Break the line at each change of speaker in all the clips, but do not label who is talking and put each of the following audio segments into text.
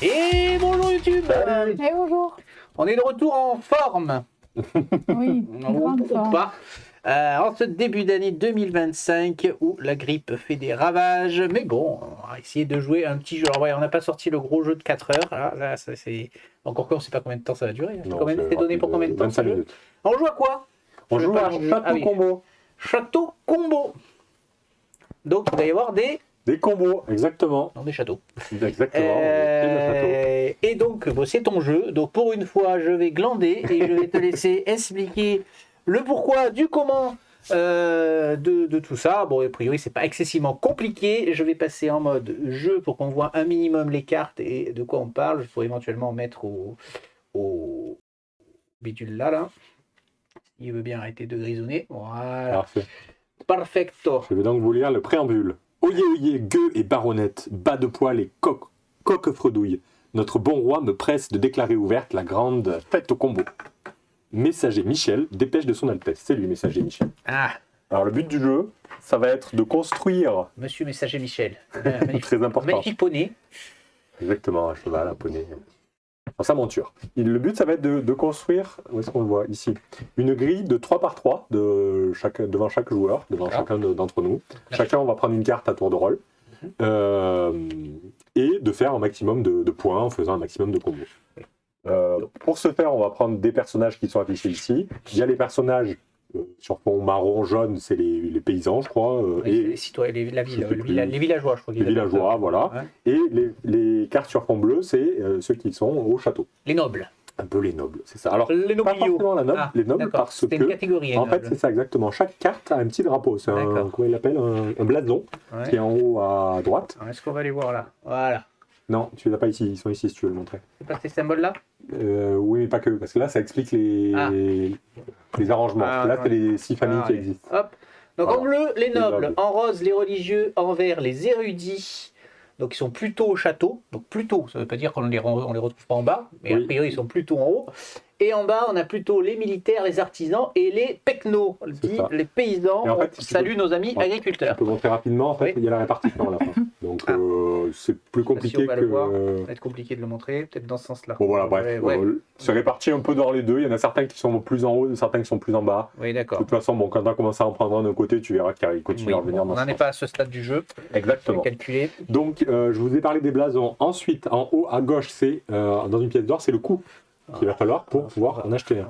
Et bonjour YouTube.
Et bonjour.
On est de retour en forme.
Oui, grande forme.
Pas. En ce début d'année 2025 où la grippe fait des ravages. Mais bon, on va essayer de jouer un petit jeu. Alors ouais, on n'a pas sorti le gros jeu de 4 heures. Là ça, c'est... Encore qu'on ne sait pas combien de temps ça va durer. C'est donné pour combien de temps
25 minutes.
On joue à quoi?
On joue à Château Combo.
Château Combo. Donc il va y avoir des
combos, exactement.
dans des châteaux.
Exactement.
Et donc, bon, c'est ton jeu. Donc, pour une fois, je vais glander et je vais te laisser expliquer le pourquoi, du comment de tout ça. Bon, a priori, c'est pas excessivement compliqué. Je vais passer en mode jeu pour qu'on voit un minimum les cartes et de quoi on parle. Je pourrais éventuellement mettre au bidule là. Il veut bien arrêter de grisonner. Voilà.
Parfait.
Perfecto.
Je vais donc vous lire le préambule. Oyez, oyez, gueux et baronnette, bas de poil et coque fredouille. Notre bon roi me presse de déclarer ouverte la grande fête au combo. Messager Michel, dépêche de son Altesse. C'est lui, Messager Michel.
Ah,
Alors le but du jeu, ça va être de construire.
Monsieur Messager Michel.
Très important.
Magnifique poney.
Exactement, un cheval, un poney. Dans sa monture. Le but, ça va être de construire, où est-ce qu'on le voit ici, une grille de 3 par 3 devant chaque joueur, devant chacun d'entre nous. Chacun, on va prendre une carte à tour de rôle. Et de faire un maximum de points en faisant un maximum de combos. Pour ce faire, on va prendre des personnages qui sont affichés ici. Il y a les personnages sur fond marron, jaune, c'est les paysans, je crois.
Et les citoyens, la ville, les villageois, je crois.
Les villageois, voilà. Ouais. Et les cartes sur fond bleu, c'est ceux qui sont au château.
Les nobles.
Un peu les nobles, c'est ça. Alors,
les
pas forcément les nobles parce que...
C'est une catégorie.
En fait, c'est ça, exactement. Chaque carte a un petit drapeau. C'est un, comment il l'appelle, un blason qui est en haut à droite.
Est-ce qu'on va les voir là? Voilà.
Non, tu les as pas ici. Ils sont ici si tu veux le montrer.
C'est pas ces symboles-là?
Oui, mais pas que. Parce que là, ça explique les arrangements. Là, c'est les 6 familles qui existent.
Hop. Donc en bleu, les nobles. En rose, les religieux. En vert, les érudits. Donc ils sont plutôt au château. Donc plutôt, ça ne veut pas dire qu'on les retrouve pas en bas. Mais a priori, ils sont plutôt en haut. Et en bas, on a plutôt les militaires, les artisans et les pecnos, les paysans. En fait, salut nos amis agriculteurs.
Je peux montrer rapidement, en fait, il y a la répartition à la fin. Donc c'est plus compliqué
Ça va être compliqué de le montrer, peut-être dans ce sens-là.
Bon voilà, bref, c'est réparti un peu dans les deux. Il y en a certains qui sont plus en haut, certains qui sont plus en bas.
Oui, d'accord.
De toute façon, bon, quand on commence à en prendre un d'un côté, tu verras qu'il continue à revenir.
On n'en est pas à ce stade du jeu.
Exactement.
Calculé.
Donc, je vous ai parlé des blasons. Ensuite, en haut à gauche, c'est dans une pièce d'or, c'est le coup qu'il va falloir pour pouvoir en acheter un.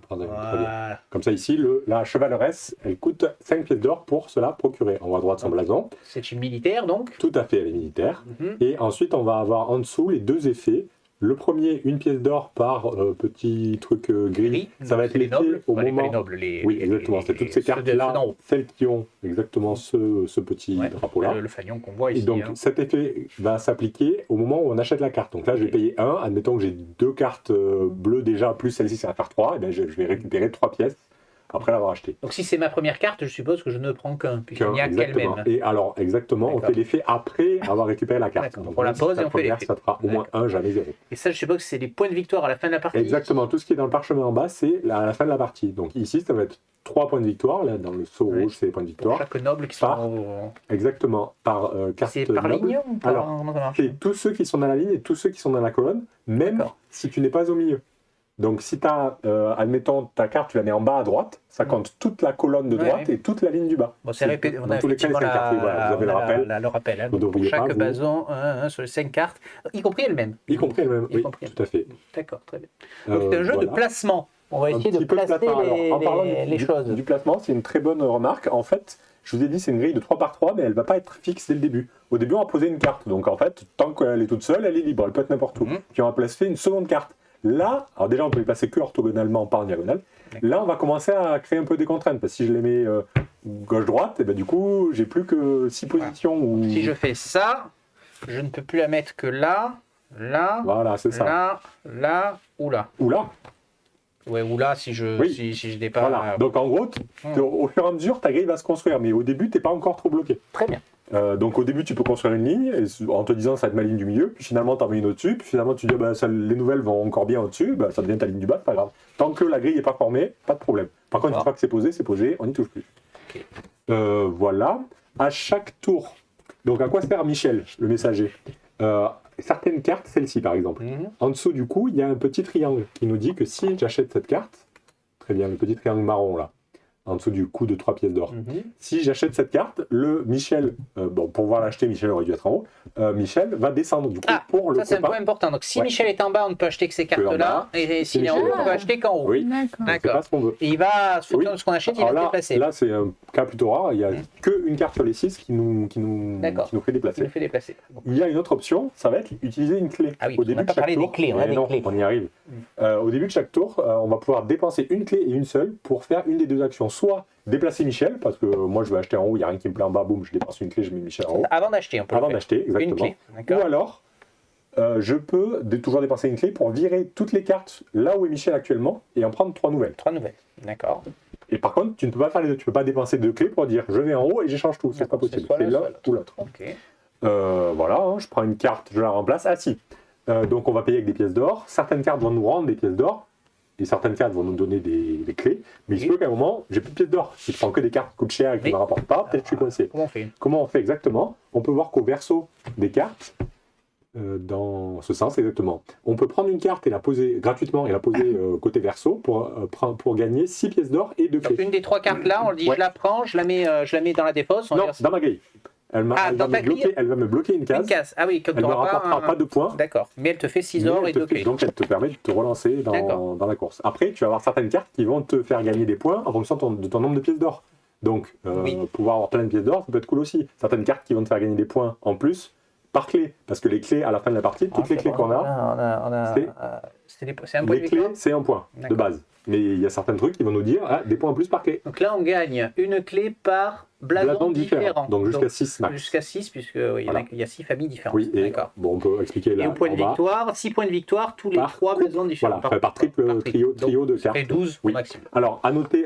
Voilà.
Comme ça, ici, la chevaleresse, elle coûte 5 pièces d'or pour se la procurer. En haut à droite, son blason.
C'est une militaire, donc.
Tout à fait, elle est militaire. Et ensuite, on va avoir en dessous les deux effets. Le premier, une pièce d'or par petit truc gris. Ça va être l'effet au moment...
Les nobles,
oui, exactement. C'est toutes ces cartes-là, celles qui ont exactement ce petit drapeau-là.
Le fanion qu'on voit ici.
Et donc, cet effet va s'appliquer au moment où on achète la carte. Donc là, je vais payer 1. Admettons que j'ai 2 cartes bleues déjà, plus celle-ci, ça va faire 3. Et bien, je vais récupérer 3 pièces après l'avoir acheté.
Donc si c'est ma première carte, je suppose que je ne prends qu'un, puisqu'il n'y a qu'elle même.
Et alors, exactement, on fait l'effet après avoir récupéré la carte. Donc,
on la pose et on fait l'effet.
Ça te fera au moins 1, jamais 0.
Et ça, je suppose que c'est les points de victoire à la fin de la partie.
Exactement, tout ce qui est dans le parchemin en bas, c'est à la fin de la partie. Donc ici, ça va être 3 points de victoire. Là, dans le seau rouge, c'est les points de victoire.
Pour chaque noble qui sont
exactement, par carte.
C'est par ligne ou par...
Alors, c'est tous ceux qui sont dans la ligne et tous ceux qui sont dans la colonne, même si tu n'es pas au milieu. Donc si tu as, admettons, ta carte, tu la mets en bas à droite, ça compte toute la colonne de droite et toute la ligne du bas.
Bon, c'est répété. On a
tous les cas, les 5 cartes. Voilà, vous avez le rappel.
Le rappel. Donc pour chaque blason, sur les 5 cartes, y compris elle-même.
Y compris elle-même, oui, tout à fait.
D'accord, très bien. Donc c'est un jeu de placement. On va essayer de placer les choses.
Du placement, c'est une très bonne remarque. En fait, je vous ai dit, c'est une grille de 3 par 3, mais elle ne va pas être fixe dès le début. Au début, on va poser une carte. Donc en fait, tant qu'elle est toute seule, elle est libre. Elle peut être n'importe où. Puis on va placer une seconde carte. Là, alors déjà on peut les placer que orthogonalement, pas en diagonale. Là on va commencer à créer un peu des contraintes, parce que si je les mets gauche-droite, et ben du coup j'ai plus que 6 positions. Où...
Si je fais ça, je ne peux plus la mettre que là, là,
voilà, c'est ça.
Là, ou là.
Ou là.
Ouais, ou là si je dépasse.
Voilà. Donc en gros, au fur et à mesure, ta grille va se construire, mais au début, tu n'es pas encore trop bloqué.
Très bien.
Donc au début, tu peux construire une ligne en te disant ça va être ma ligne du milieu, puis finalement tu en mets une au-dessus, puis finalement tu dis les nouvelles vont encore bien au-dessus, ça devient ta ligne du bas, c'est pas grave. Tant que la grille n'est pas formée, pas de problème. Par contre, une fois que c'est posé, on n'y touche plus.
Okay.
Voilà. À chaque tour, donc à quoi sert Michel, le messager certaines cartes, celle-ci par exemple. En dessous du coup, il y a un petit triangle qui nous dit que si j'achète cette carte, très bien, le petit triangle marron là, en dessous du coup de 3 pièces d'or. Si j'achète cette carte, le Michel, bon, pour pouvoir l'acheter, Michel aurait dû être en haut, Michel va descendre du coup pour le
ça c'est un
copain.
point important. Donc si
Ouais.
Michel est en bas, on ne peut acheter que ces cartes-là, et s'il est en haut, on peut acheter qu'en haut.
Oui,
D'accord.
c'est
D'accord.
pas ce qu'on veut.
Et il va, sur
Oui.
ce qu'on achète, il
Alors
va se
là,
déplacer.
là c'est un cas plutôt rare, il n'y a qu'une carte sur les 6 qui nous fait
Il
déplacer.
nous fait déplacer. Bon.
Il y a une autre option, ça va être utiliser une clé.
Ah oui,
Au
on
début
n'a
de
pas
chaque
parlé
tour,
des clés, on a
mais
des
non,
clés.
on y arrive. Au début de chaque tour, on va pouvoir dépenser une clé et une seule pour faire une des deux actions. Soit déplacer Michel, parce que moi je vais acheter en haut, il n'y a rien qui me plaît en bas, boum, je dépense une clé, je mets Michel en haut.
Avant d'acheter, on peut
Avant
le faire.
d'acheter, exactement.
Une clé,
Ou
d'accord.
alors, je peux toujours dépenser une clé pour virer toutes les cartes là où est Michel actuellement et en prendre 3 nouvelles.
3 nouvelles, d'accord.
Et par contre, tu ne peux pas faire les deux. Tu ne peux pas dépenser 2 clés pour dire je vais en haut et j'échange tout. C'est pas possible.
soit
C'est
l'un,
l'un
soit l'autre.
ou l'autre.
Ok.
Voilà, hein, je prends une carte, je la remplace. Ah si. Donc on va payer avec des pièces d'or. Certaines cartes vont nous rendre des pièces d'or. Et certaines cartes vont nous donner des clés. Mais il se peut qu'à un moment, j'ai plus de pièces d'or. Si je prends que des cartes qui coûtent cher et qui ne me rapportent pas, peut-être que je suis coincé.
Comment on fait?
Comment on fait exactement? On peut voir qu'au verso des cartes, dans ce sens exactement, on peut prendre une carte et la poser gratuitement et la poser côté verso pour gagner 6 pièces d'or et 2
Donc
clés.
une des 3 cartes là, on le dit,
Ouais.
je la prends, je la mets dans la défausse. On
Non,
verse-
dans ma grille. Elle
dans ta grille
va me bloquer une case.
Une case. Ah oui, comme
Elle
tu
ne me
auras
rapportera pas de points.
D'accord. Mais elle te fait 6
mais
or
elle
et
te
2
fait-
clés.
Donc elle te permet de te relancer
D'accord.
dans la course. Après, tu vas avoir certaines cartes qui vont te faire gagner des points en fonction de ton nombre de pièces d'or. Donc,
Oui.
pouvoir avoir plein de pièces d'or, ça peut être cool aussi. Certaines cartes qui vont te faire gagner des points en plus par clé. Parce que les clés, à la fin de la partie, toutes les clés qu'on a,
c'est un point de
les clés,
victoire.
c'est un point de
D'accord.
base. Mais il y a certains trucs qui vont nous dire des points en plus par clé.
Donc là, on gagne une clé par blason
Blason
différent.
Donc jusqu'à 6 max.
Jusqu'à 6, puisque oui,
Voilà.
il y a 6 familles différentes.
Oui, et
D'accord.
bon, on peut expliquer
Et
là
au point de
en bas.
victoire, 6 points de victoire, tous les
Par
3
couple.
blasons différents.
Voilà, par triple, trio de cartes.
Et 12
Oui.
au maximum.
Alors, à noter,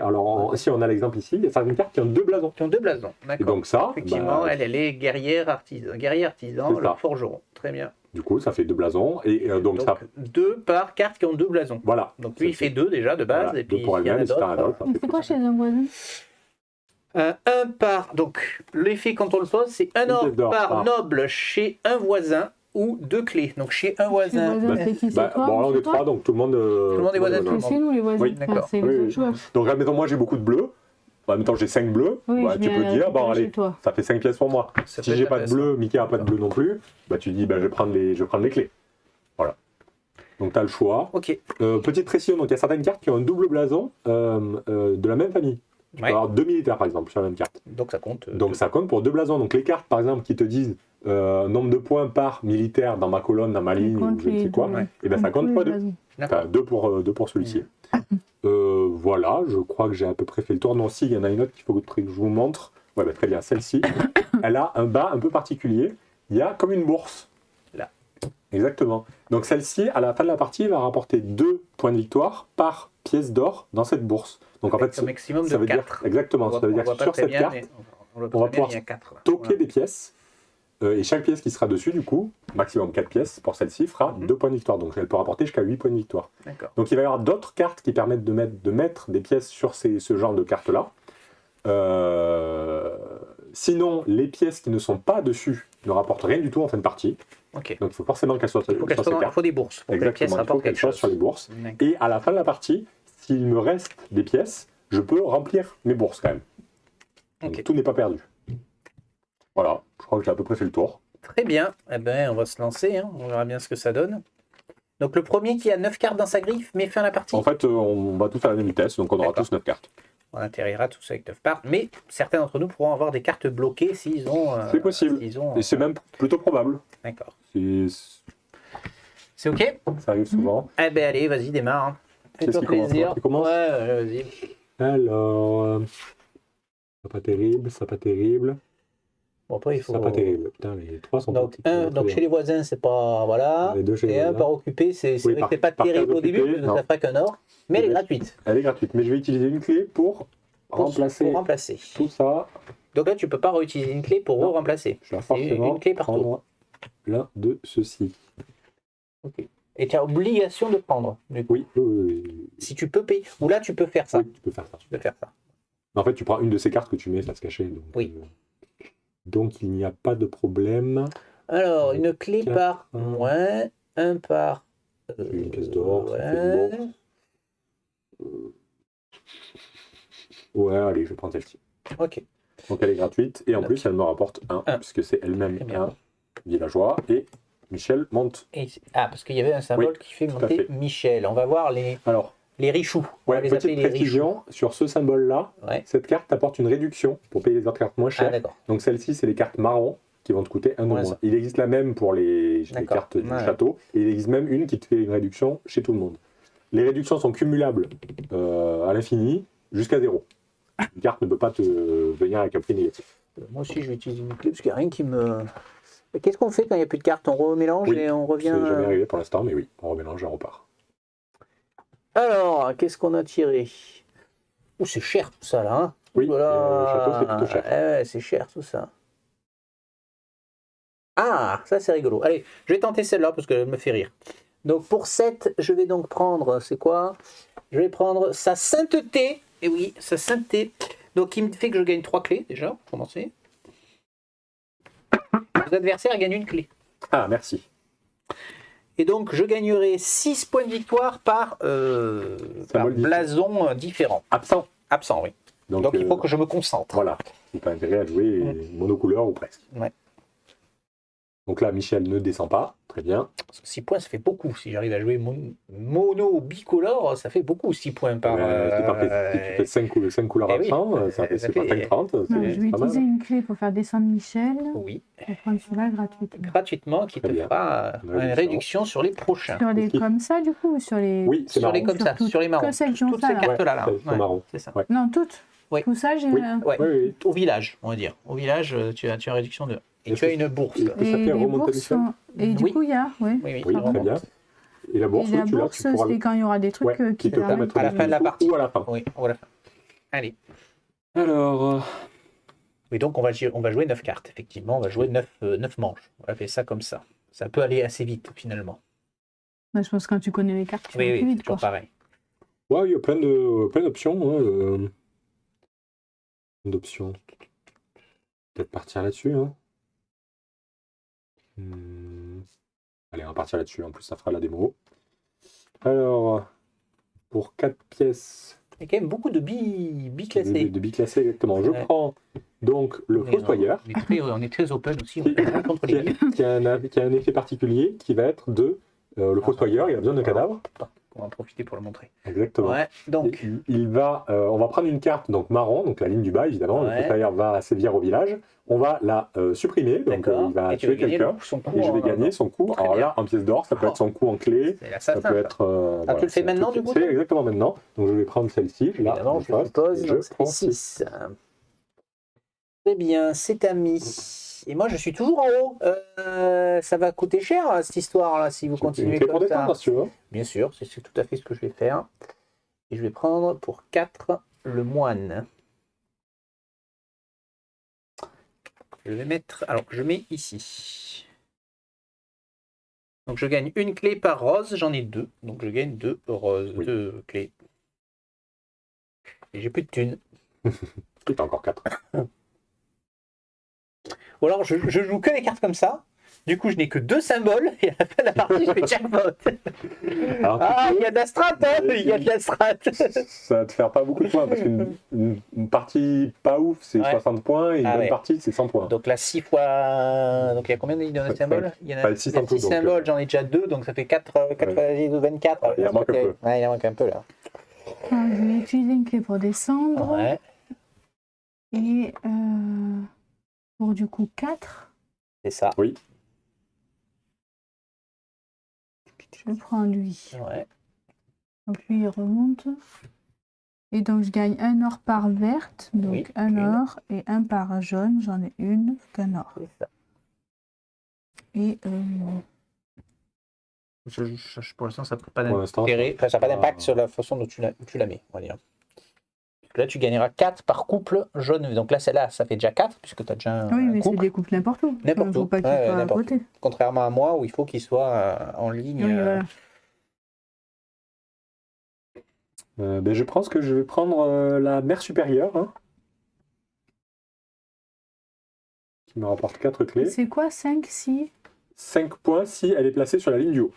si on a l'exemple ici, il y a certaines cartes qui ont 2 blasons.
Qui ont 2 blasons.
Et
D'accord.
donc ça,
Effectivement,
bah,
elle est guerrière artisan,
C'est
le
ça.
forgeron. Très bien.
du coup, ça fait 2 blasons. Et donc ça,
2 par carte qui ont 2 blasons.
voilà.
Donc lui, il fait 2 déjà de base.
Voilà,
Et puis
deux pour
s'il y en
elle-même,
a
et si t'en as
d'autres,
d'autres, ça
Mais
fait
c'est
tout
quoi
ça.
chez un voisin?
un par. Donc l'effet quand on le pose, c'est un
Une
or
pièce d'or
par
par-
noble chez un voisin ou 2 clés. Donc chez un voisin.
voisin, c'est qui? C'est
Bah,
toi
bon,
ou
là, on
c'est
est
toi?
3, donc tout le monde.
le monde est voisin,
voilà.
tout le
C'est nous les voisins.
Oui, d'accord.
C'est
Oui,
les
oui.
autres joueurs.
Donc, admettons, moi, j'ai beaucoup de bleus. Bah, admettons, j'ai 5 bleus.
Oui,
Bah,
je
tu
viens
peux dire, bon,
récupérer
allez,
chez toi.
ça fait 5 pièces pour moi.
Ça peut
Si
être
j'ai pas de
intéressant.
bleu, Mickey a pas de bleu non plus, bah, tu dis, bah, je vais prendre les clés. Voilà. Donc, tu as le choix.
Ok.
Petite précision, donc il y a certaines cartes qui ont un double blason de la même famille. Tu peux
Ouais.
avoir 2 militaires par exemple sur la même carte.
Donc ça compte.
Donc ça compte pour 2 blasons. Donc les cartes par exemple qui te disent nombre de points par militaire dans ma colonne, dans ma ligne, ou je ne sais quoi,
Ouais.
et ben ça compte fois 2.
D'accord.
Enfin, 2 pour celui-ci. Voilà, je crois que j'ai à peu près fait le tour. Non, si, il y en a une autre qu'il faut que je vous montre. Ouais, bah, très bien, celle-ci. Elle a un bas un peu particulier. Il y a comme une bourse.
Là.
Exactement. Donc celle-ci, à la fin de la partie, va rapporter 2 points de victoire par pièce d'or dans cette bourse. Donc en fait,
un maximum
ça
de
veut dire
4.
exactement. Ça veut dire que sur cette carte,
on va
pouvoir
il y a 4.
toquer des pièces. Et chaque pièce qui sera dessus, du coup, maximum 4 pièces pour celle-ci, fera 2 points de victoire. Donc elle peut rapporter jusqu'à 8 points de victoire.
D'accord.
Donc il va y avoir d'autres cartes qui permettent de mettre des pièces sur ce genre de cartes-là. Sinon, les pièces qui ne sont pas dessus ne rapportent rien du tout en fin de partie.
Ok.
Donc il faut forcément qu'elles soient
Il faut,
sur ces
il
cartes.
faut des bourses. Pour que les pièces
Exactement, il faut
rapportent
qu'elles
quelque
soient
chose.
sur les bourses.
D'accord.
Et à la fin de la partie, s'il me reste des pièces, je peux remplir mes bourses quand même. Donc
Ok.
tout n'est pas perdu. Voilà, je crois que j'ai à peu près fait le tour.
Très bien. Eh ben, on va se lancer. Hein. On verra bien ce que ça donne. Donc le premier qui a 9 cartes dans sa griffe met fin à la partie.
En fait, on va tous à la même vitesse, donc on aura
D'accord.
tous 9 cartes.
On atterrira tous avec 9 cartes. Mais certains d'entre nous pourront avoir des cartes bloquées s'ils ont.
C'est possible.
s'ils ont,
Et c'est même plutôt probable.
D'accord.
C'est-
C'est ok?
Ça arrive souvent.
Eh ben allez, vas-y, démarre. Hein.
Qu'est-ce
Fais-toi
qui commence,
plaisir.
toi qui commence
Ouais, vas-y.
Alors, ça pas terrible, ça pas terrible,
Bon, après, il faut.
ça pas terrible. Putain, les 3 sont
Donc,
pas
donc chez les voisins, c'est pas. Voilà.
Les deux chez les
Et un
voisins.
par occupé, c'est
Oui,
vrai que c'est pas
par
terrible
case
au début,
occupée,
parce que
non.
ça fera qu'un or. Mais elle est
Oui.
gratuite.
Elle est gratuite, mais je vais utiliser une clé pour remplacer
Pour remplacer.
tout ça.
Donc là, tu peux pas réutiliser une clé pour
Non.
remplacer.
Je dois
C'est
forcément
une clé par tour.
prendre l'un de ceux-ci.
Et tu as obligation de prendre. Du coup.
Oui, oui, oui, oui.
Si tu peux payer. Ou là, tu peux faire ça.
Oui, tu peux faire ça.
Tu peux faire ça.
En fait, tu prends une de ces cartes que tu mets, ça se cacher. Donc,
Oui.
donc il n'y a pas de problème.
Alors, une clé
Quatre.
par... Ouais, un par...
Une pièce d'or, ça fait
ouais.
du bon. Ouais, allez, je vais prendre celle-ci.
Ok.
Donc elle est gratuite, et en
Ok.
plus elle me rapporte 1,
Un.
puisque c'est elle-même
Très bien.
un villageois, et Michel monte.
Ah, parce qu'il y avait un symbole qui fait
tout à
monter
fait.
Michel. On va voir les
Alors,
richoux. On va les
petite
appeler les richoux.
précision, sur ce symbole-là,
Ouais.
cette carte t'apporte une réduction pour payer les autres cartes moins
Ah,
chères.
d'accord.
Donc celle-ci, c'est les cartes marron qui vont te coûter 1 de
Moins
moins.
ça.
Il existe la même pour les
D'accord.
cartes du
Ouais.
château, et il existe même une qui te fait une réduction chez tout le monde. Les réductions sont cumulables à l'infini jusqu'à 0. Une carte ne peut pas te venir avec un prix négatif.
Moi aussi, je vais utiliser une clé parce qu'il n'y a rien qui me... Qu'est-ce qu'on fait quand il n'y a plus de cartes? On remélange
Oui,
et on revient...
C'est jamais arrivé pour l'instant, mais oui, on remélange et on repart.
Alors, qu'est-ce qu'on a tiré? Oh, c'est cher tout ça, là. Hein.
Oui,
Voilà.
le château, c'est plutôt cher.
Ouais, c'est cher tout ça. Ah, ça c'est rigolo. Allez, je vais tenter celle-là parce qu'elle me fait rire. Donc pour 7, je vais donc prendre, c'est quoi? Je vais prendre sa sainteté. Et oui, sa sainteté. Donc il me fait que je gagne 3 clés déjà, pour commencer. Vos adversaires gagnent une clé.
Ah, merci.
Et donc je gagnerai 6 points de victoire par blason différent.
Absent.
Absent, oui. Donc il faut que je me concentre.
Voilà, il n'y a pas intérêt à jouer monocouleur ou presque.
Ouais.
Donc là, Michel ne descend pas, très bien.
6 points, ça fait beaucoup. Si j'arrive à jouer mono ou bicolore, ça fait beaucoup 6 points par...
Si tu fais 5 couleurs
eh oui.
absents, ça fait 5-30.
Non, je vais utiliser une clé pour faire descendre Michel.
Oui,
Pour prendre celui-là gratuitement.
gratuitement, qui te
Très bien.
fera une réduction sur les prochains.
Sur les comme ça, du coup, ou sur les...
Oui, c'est
Sur les
marrant.
comme ça,
toutes-
sur les marrons.
que celles qui ont
Toutes
ça,
ces
là.
cartes-là, là.
C'est marron.
C'est ça.
Ouais.
Non, toutes.
Oui.
Tout ça, j'ai...
Oui.
Ouais.
Oui.
Au village, on va dire. Au village, tu as une réduction de... Et
Et
tu as une bourse.
et-
Et
ça fait
les
remonter
bourses
Michel
sont... Et du
Oui.
coup, il y a... Oui.
Oui,
Oui,
ça
très
remonte.
bien. Et la bourse,
Et la
oui, tu l'as,
bourse,
tu pourras
c'est quand il y aura des trucs
qui te permettent
À la fin de la partie.
ou à la fin.
Oui, voilà. Allez.
Alors,
Oui, donc on va jouer 9 cartes, effectivement. On va jouer 9 manches. On va faire ça comme ça. Ça peut aller assez vite, finalement.
Bah, je pense que quand tu connais les cartes, tu
Oui,
vas
oui,
plus
c'est
vite,
toujours
quoi.
pareil.
ouais, il y a plein d'options. D'options. Peut-être partir là-dessus. Hein. Allez, on va partir là-dessus. En plus, ça fera la démo. Alors, pour 4 pièces
Il y a quand même beaucoup de billes classées.
de biclassés, exactement. Je
Ouais.
prends donc le fossoyeur,
On est très open aussi. On est contre les billes.
qui a un effet particulier qui va être de. Le fossoyeur, il a besoin de cadavres.
On va en profiter pour le montrer.
Exactement.
Ouais, donc.
Et il va, on va prendre une carte donc marron, donc la ligne du bas évidemment.
Ouais.
Le fossoyeur va sévir au village. On va la supprimer, donc
D'accord.
il va
Et tu vas
tuer
gagner
quelqu'un.
son coup
Et je vais
en-
gagner son coup.
Très
Alors
bien.
là, en pièce d'or, ça peut être son coup en clé.
C'est
Ça
l'assassin.
peut être.
Tu le fais maintenant, du coup,
C'est
toi
exactement maintenant. Donc je vais prendre celle-ci. Là,
Évidemment, je
poste,
suppose.
et
Donc,
je
ça fait
prends
6. Très bien, c'est à mis. Et moi, je suis toujours en haut. Ça va coûter cher, cette histoire-là, si vous continuez
Une clé pour
comme ça.
descendre, si tu veux.
Bien sûr, c'est tout à fait ce que je vais faire. Et je vais prendre pour 4 le moine. Je vais mettre... Alors, je mets ici. Donc, je gagne une clé par rose. J'en ai 2. Donc, je gagne 2 roses.
Oui.
2 clés. Et j'ai plus de thunes.
Et t'as encore 4.
Ou alors, je joue que les cartes comme ça. Du coup, je n'ai que 2 symboles. Et à la fin de la partie, je fais jackpot.
Alors,
Ah, il y a de la strat, hein. Il y a de la strat.
ça va te faire pas beaucoup de points parce qu'une partie pas ouf, c'est
Ouais.
60 points et une bonne
ouais.
partie, c'est 100 points.
Donc là, 6 fois... Donc il y a combien de symboles? Il y en a
Pas le 6
il y a
en tout,
6
donc,
symboles, j'en ai déjà 2, donc ça fait 4 fois 24.
Il en manque un peu.
Ouais, il en manque un peu là.
Alors, je vais utiliser une clé pour descendre.
Ouais,
Et pour du coup 4,
c'est ça.
Oui.
je prends lui.
Ouais.
Donc lui il remonte. Et donc je gagne un or par verte, donc
Oui,
un
une.
or, et un par jaune, j'en ai une, qu'un or.
C'est ça.
Et
Pour l'instant, ça n'a pas
Pour l'instant,
d'intérêt, enfin, ça n'a pas d'impact sur la façon dont tu la mets, on va dire. Là, tu gagneras 4 par couple jaune. Donc là, celle-là, ça fait déjà 4, puisque tu as déjà
oui,
un
mais c'est
couple.
des couples n'importe où.
N'importe
Il faut
où.
pas qu'il
Ouais,
soit à
n'importe
côté.
Contrairement à moi, où il faut qu'il soit en ligne.
Oui, voilà.
Ben, je pense que je vais prendre la mère supérieure. Hein, qui me rapporte 4 clés.
C'est quoi 5, 6?
5 points si elle est placée sur la ligne du haut.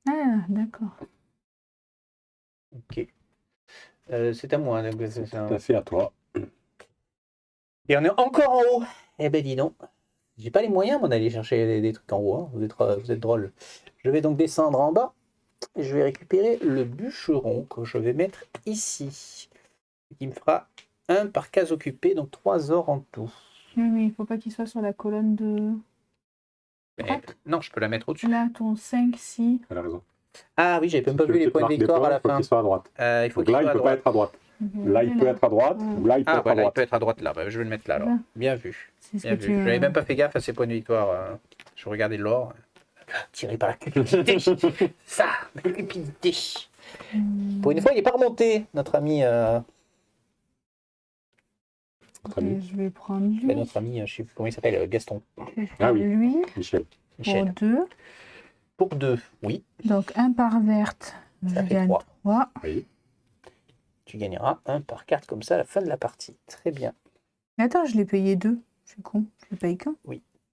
Ah, d'accord.
Ok. C'est à moi. Donc, c'est un-
Tout à fait à toi.
Et on est encore en haut. Eh ben dis donc. J'ai pas les moyens moi, d'aller chercher des trucs en haut. Hein. Vous êtes drôle. Je vais donc descendre en bas. Et je vais récupérer le bûcheron que je vais mettre ici. Qui me fera 1 par case occupée. Donc 3 ors en tout.
Oui, mais il faut pas qu'il soit sur la colonne de...
Mais, non, je peux la mettre au-dessus.
Là, ton 5, 6.
Elle a raison.
Ah oui, j'avais même
Si
pas
tu
vu
veux
les
que
points de
tu marques des
victoire à la
il faut
fin.
qu'il soit à droite.
Il faut
Donc
qu'il
là,
soit
il
à
peut pas
droite.
être à droite. Là, il peut être à droite. Ou là, il peut
Ah,
être à
voilà, il
droite.
peut être à droite là. Bah, je vais le mettre là alors.
Là.
Bien vu.
C'est ce
Bien
que
vu.
tu...
Je n'avais même pas fait gaffe à ces points de victoire. Je regardais l'or. Tiré par la cupidité. Ça, la cupidité. Pour une fois, il n'est pas remonté, notre ami.
Notre ami.
Je vais prendre lui.
Notre ami, je ne sais plus comment il s'appelle, Gaston.
Je vais
Ah
prendre
oui.
lui
Michel.
pour
Michel.
2.
Pour 2, oui.
Donc 1 par verte.
Ça
Je
fait
gagne
3.
3.
Oui.
Tu gagneras 1 par carte comme ça à la fin de la partie. Très bien.
Mais attends, je l'ai payé 2. Je suis con. Je l'ai payé qu'un.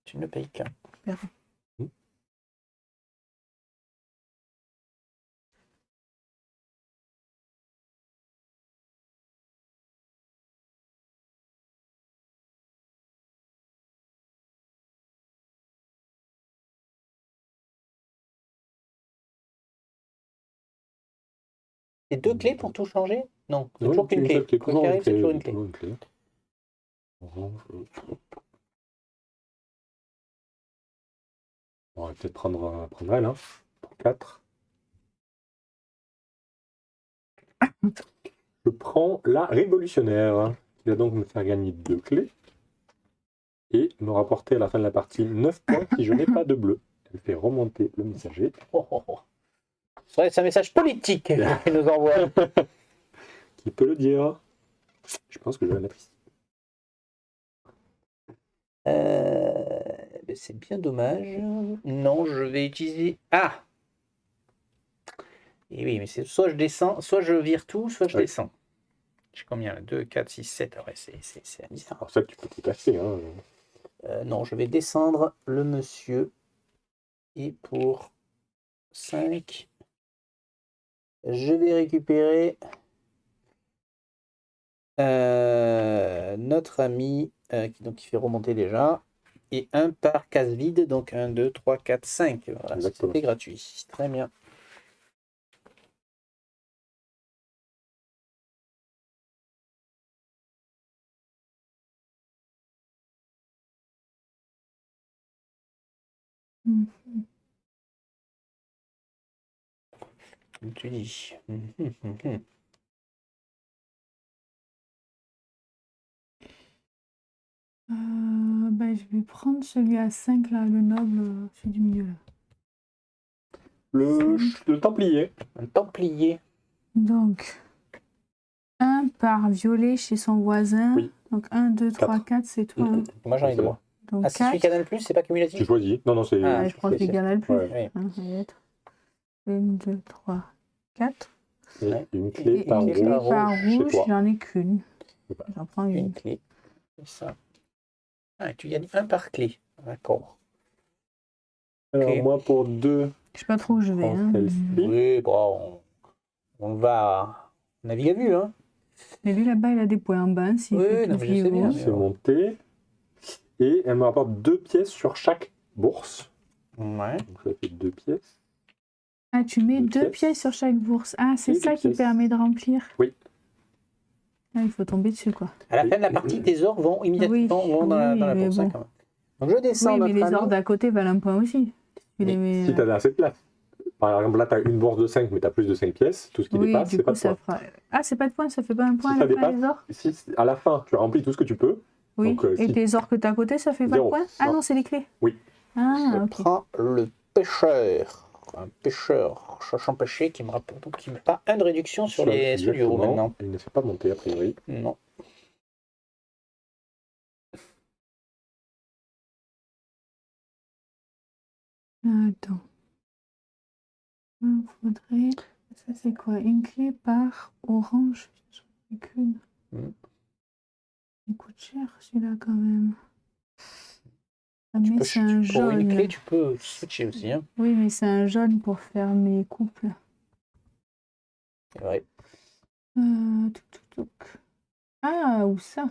Tu ne payes qu'un.
Pardon.
Et 2 clés pour tout changer? Non, c'est
Non,
toujours qu'une
une
clé.
seule clé.
Quoi qu'il arrive, c'est toujours une clé.
Toujours une clé. Orange. On va peut-être prendre elle, hein, pour 4. Je prends la révolutionnaire, qui va donc me faire gagner 2 clés et me rapporter à la fin de la partie 9 points si je n'ai pas de bleu. Elle fait remonter le messager.
Oh, oh, oh. C'est un message politique qu'il nous envoie.
Qui peut le dire? Je pense que je vais la mettre ici.
C'est bien dommage. Non, je vais utiliser... Ah! Et oui, mais c'est soit je descends, soit je vire tout, soit je
Ouais.
descends. J'ai combien là? 2, 4, 6, 7. Ah ouais, c'est bizarre.
Alors ça, tu peux tout casser. Hein.
Non, je vais descendre le monsieur. Et pour 5, je vais récupérer notre ami qui fait remonter déjà. Et 1 par case vide, donc 1, 2, 3, 4, 5. Voilà,
Exactement.
c'était gratuit. Très bien. Comme tu dis.
Ben, je vais prendre celui à 5 là, le noble, celui du milieu là.
Le Templier.
Un templier.
Donc 1 par violet chez son voisin.
Oui.
Donc 1, 2, 3, 4, c'est toi. hein.
Moi j'en ai
C'est
3.
Donc
Ah, c'est celui
4.
Canal Plus, c'est pas
Tu
cumulatif?
choisis. Non, c'est...
Ah,
Je prends celui qui gagne le plus.
Ouais.
Oui.
Hein, ça va être 1, 2, 3, 4.
Et
Ouais.
une clé
Et
par
une clé
rouge
par
chez
rouge,
toi.
j'en ai qu'une.
Bah.
J'en prends
Une
une.
clé. C'est ça. Ah, et tu gagnes 1 par clé. D'accord.
Alors
Ok.
moi, pour 2,
Je sais pas trop où je vais.
prends
Hein.
celle-ci.
Oui, bon, on va naviguer à vue, hein.
Mais lui là-bas, il a des points en bas. S'il
Oui,
fait
non,
tout
mais je sais
ce qu'il
bien.
vaut.
C'est monté. Et elle me rapporte 2 pièces sur chaque bourse.
Ouais.
Donc ça fait 2 pièces.
Ah, tu mets 2
Deux
pièces sur chaque bourse. Ah, c'est
Et
ça
deux
qui
pièces.
permet de remplir.
Oui.
Ah, il faut tomber dessus, quoi.
À la fin de la partie, tes ors vont immédiatement
Oui,
vont dans
oui,
la
mais
bourse, hein,
bon.
quand même. Donc je descends
Oui, mais
notre
les
ami.
ors d'à côté valent un point aussi. Tu les
Oui.
mets,
Si tu as assez de place. Par exemple, là, tu as une bourse de 5, mais tu as plus de 5 pièces. Tout ce qui
oui,
dépasse,
du
c'est pas
coup,
de
ça
points.
fera. Ah, c'est pas de point, ça fait pas un point
Si
à
ça
la fin,
dépasse,
les ors?
si à la fin, tu remplis tout ce que tu peux.
Oui.
Donc,
Et
si-
tes ors que t'as à côté, ça fait pas de
Zéro.
point? Ah
Non.
non, c'est les clés.
Oui.
Ah,
Je
ok.
prends le pêcheur. Un pêcheur cherchant pêcher qui me rapporte donc qui me fait 1 de réduction sur les ceux du haut
Exactement.
maintenant.
Il ne fait pas monter, a priori.
Non.
Attends. Il faudrait. Ça, c'est quoi? Une clé par orange. J'en ai qu'une.
Mm.
Il coûte cher celui-là quand même. Ah, mais c'est un
Pour une
jaune.
clé, tu peux switcher aussi. Hein.
Oui, mais c'est un jaune pour faire mes couples.
C'est vrai.
Touc, touc, touc. Ah, où ça?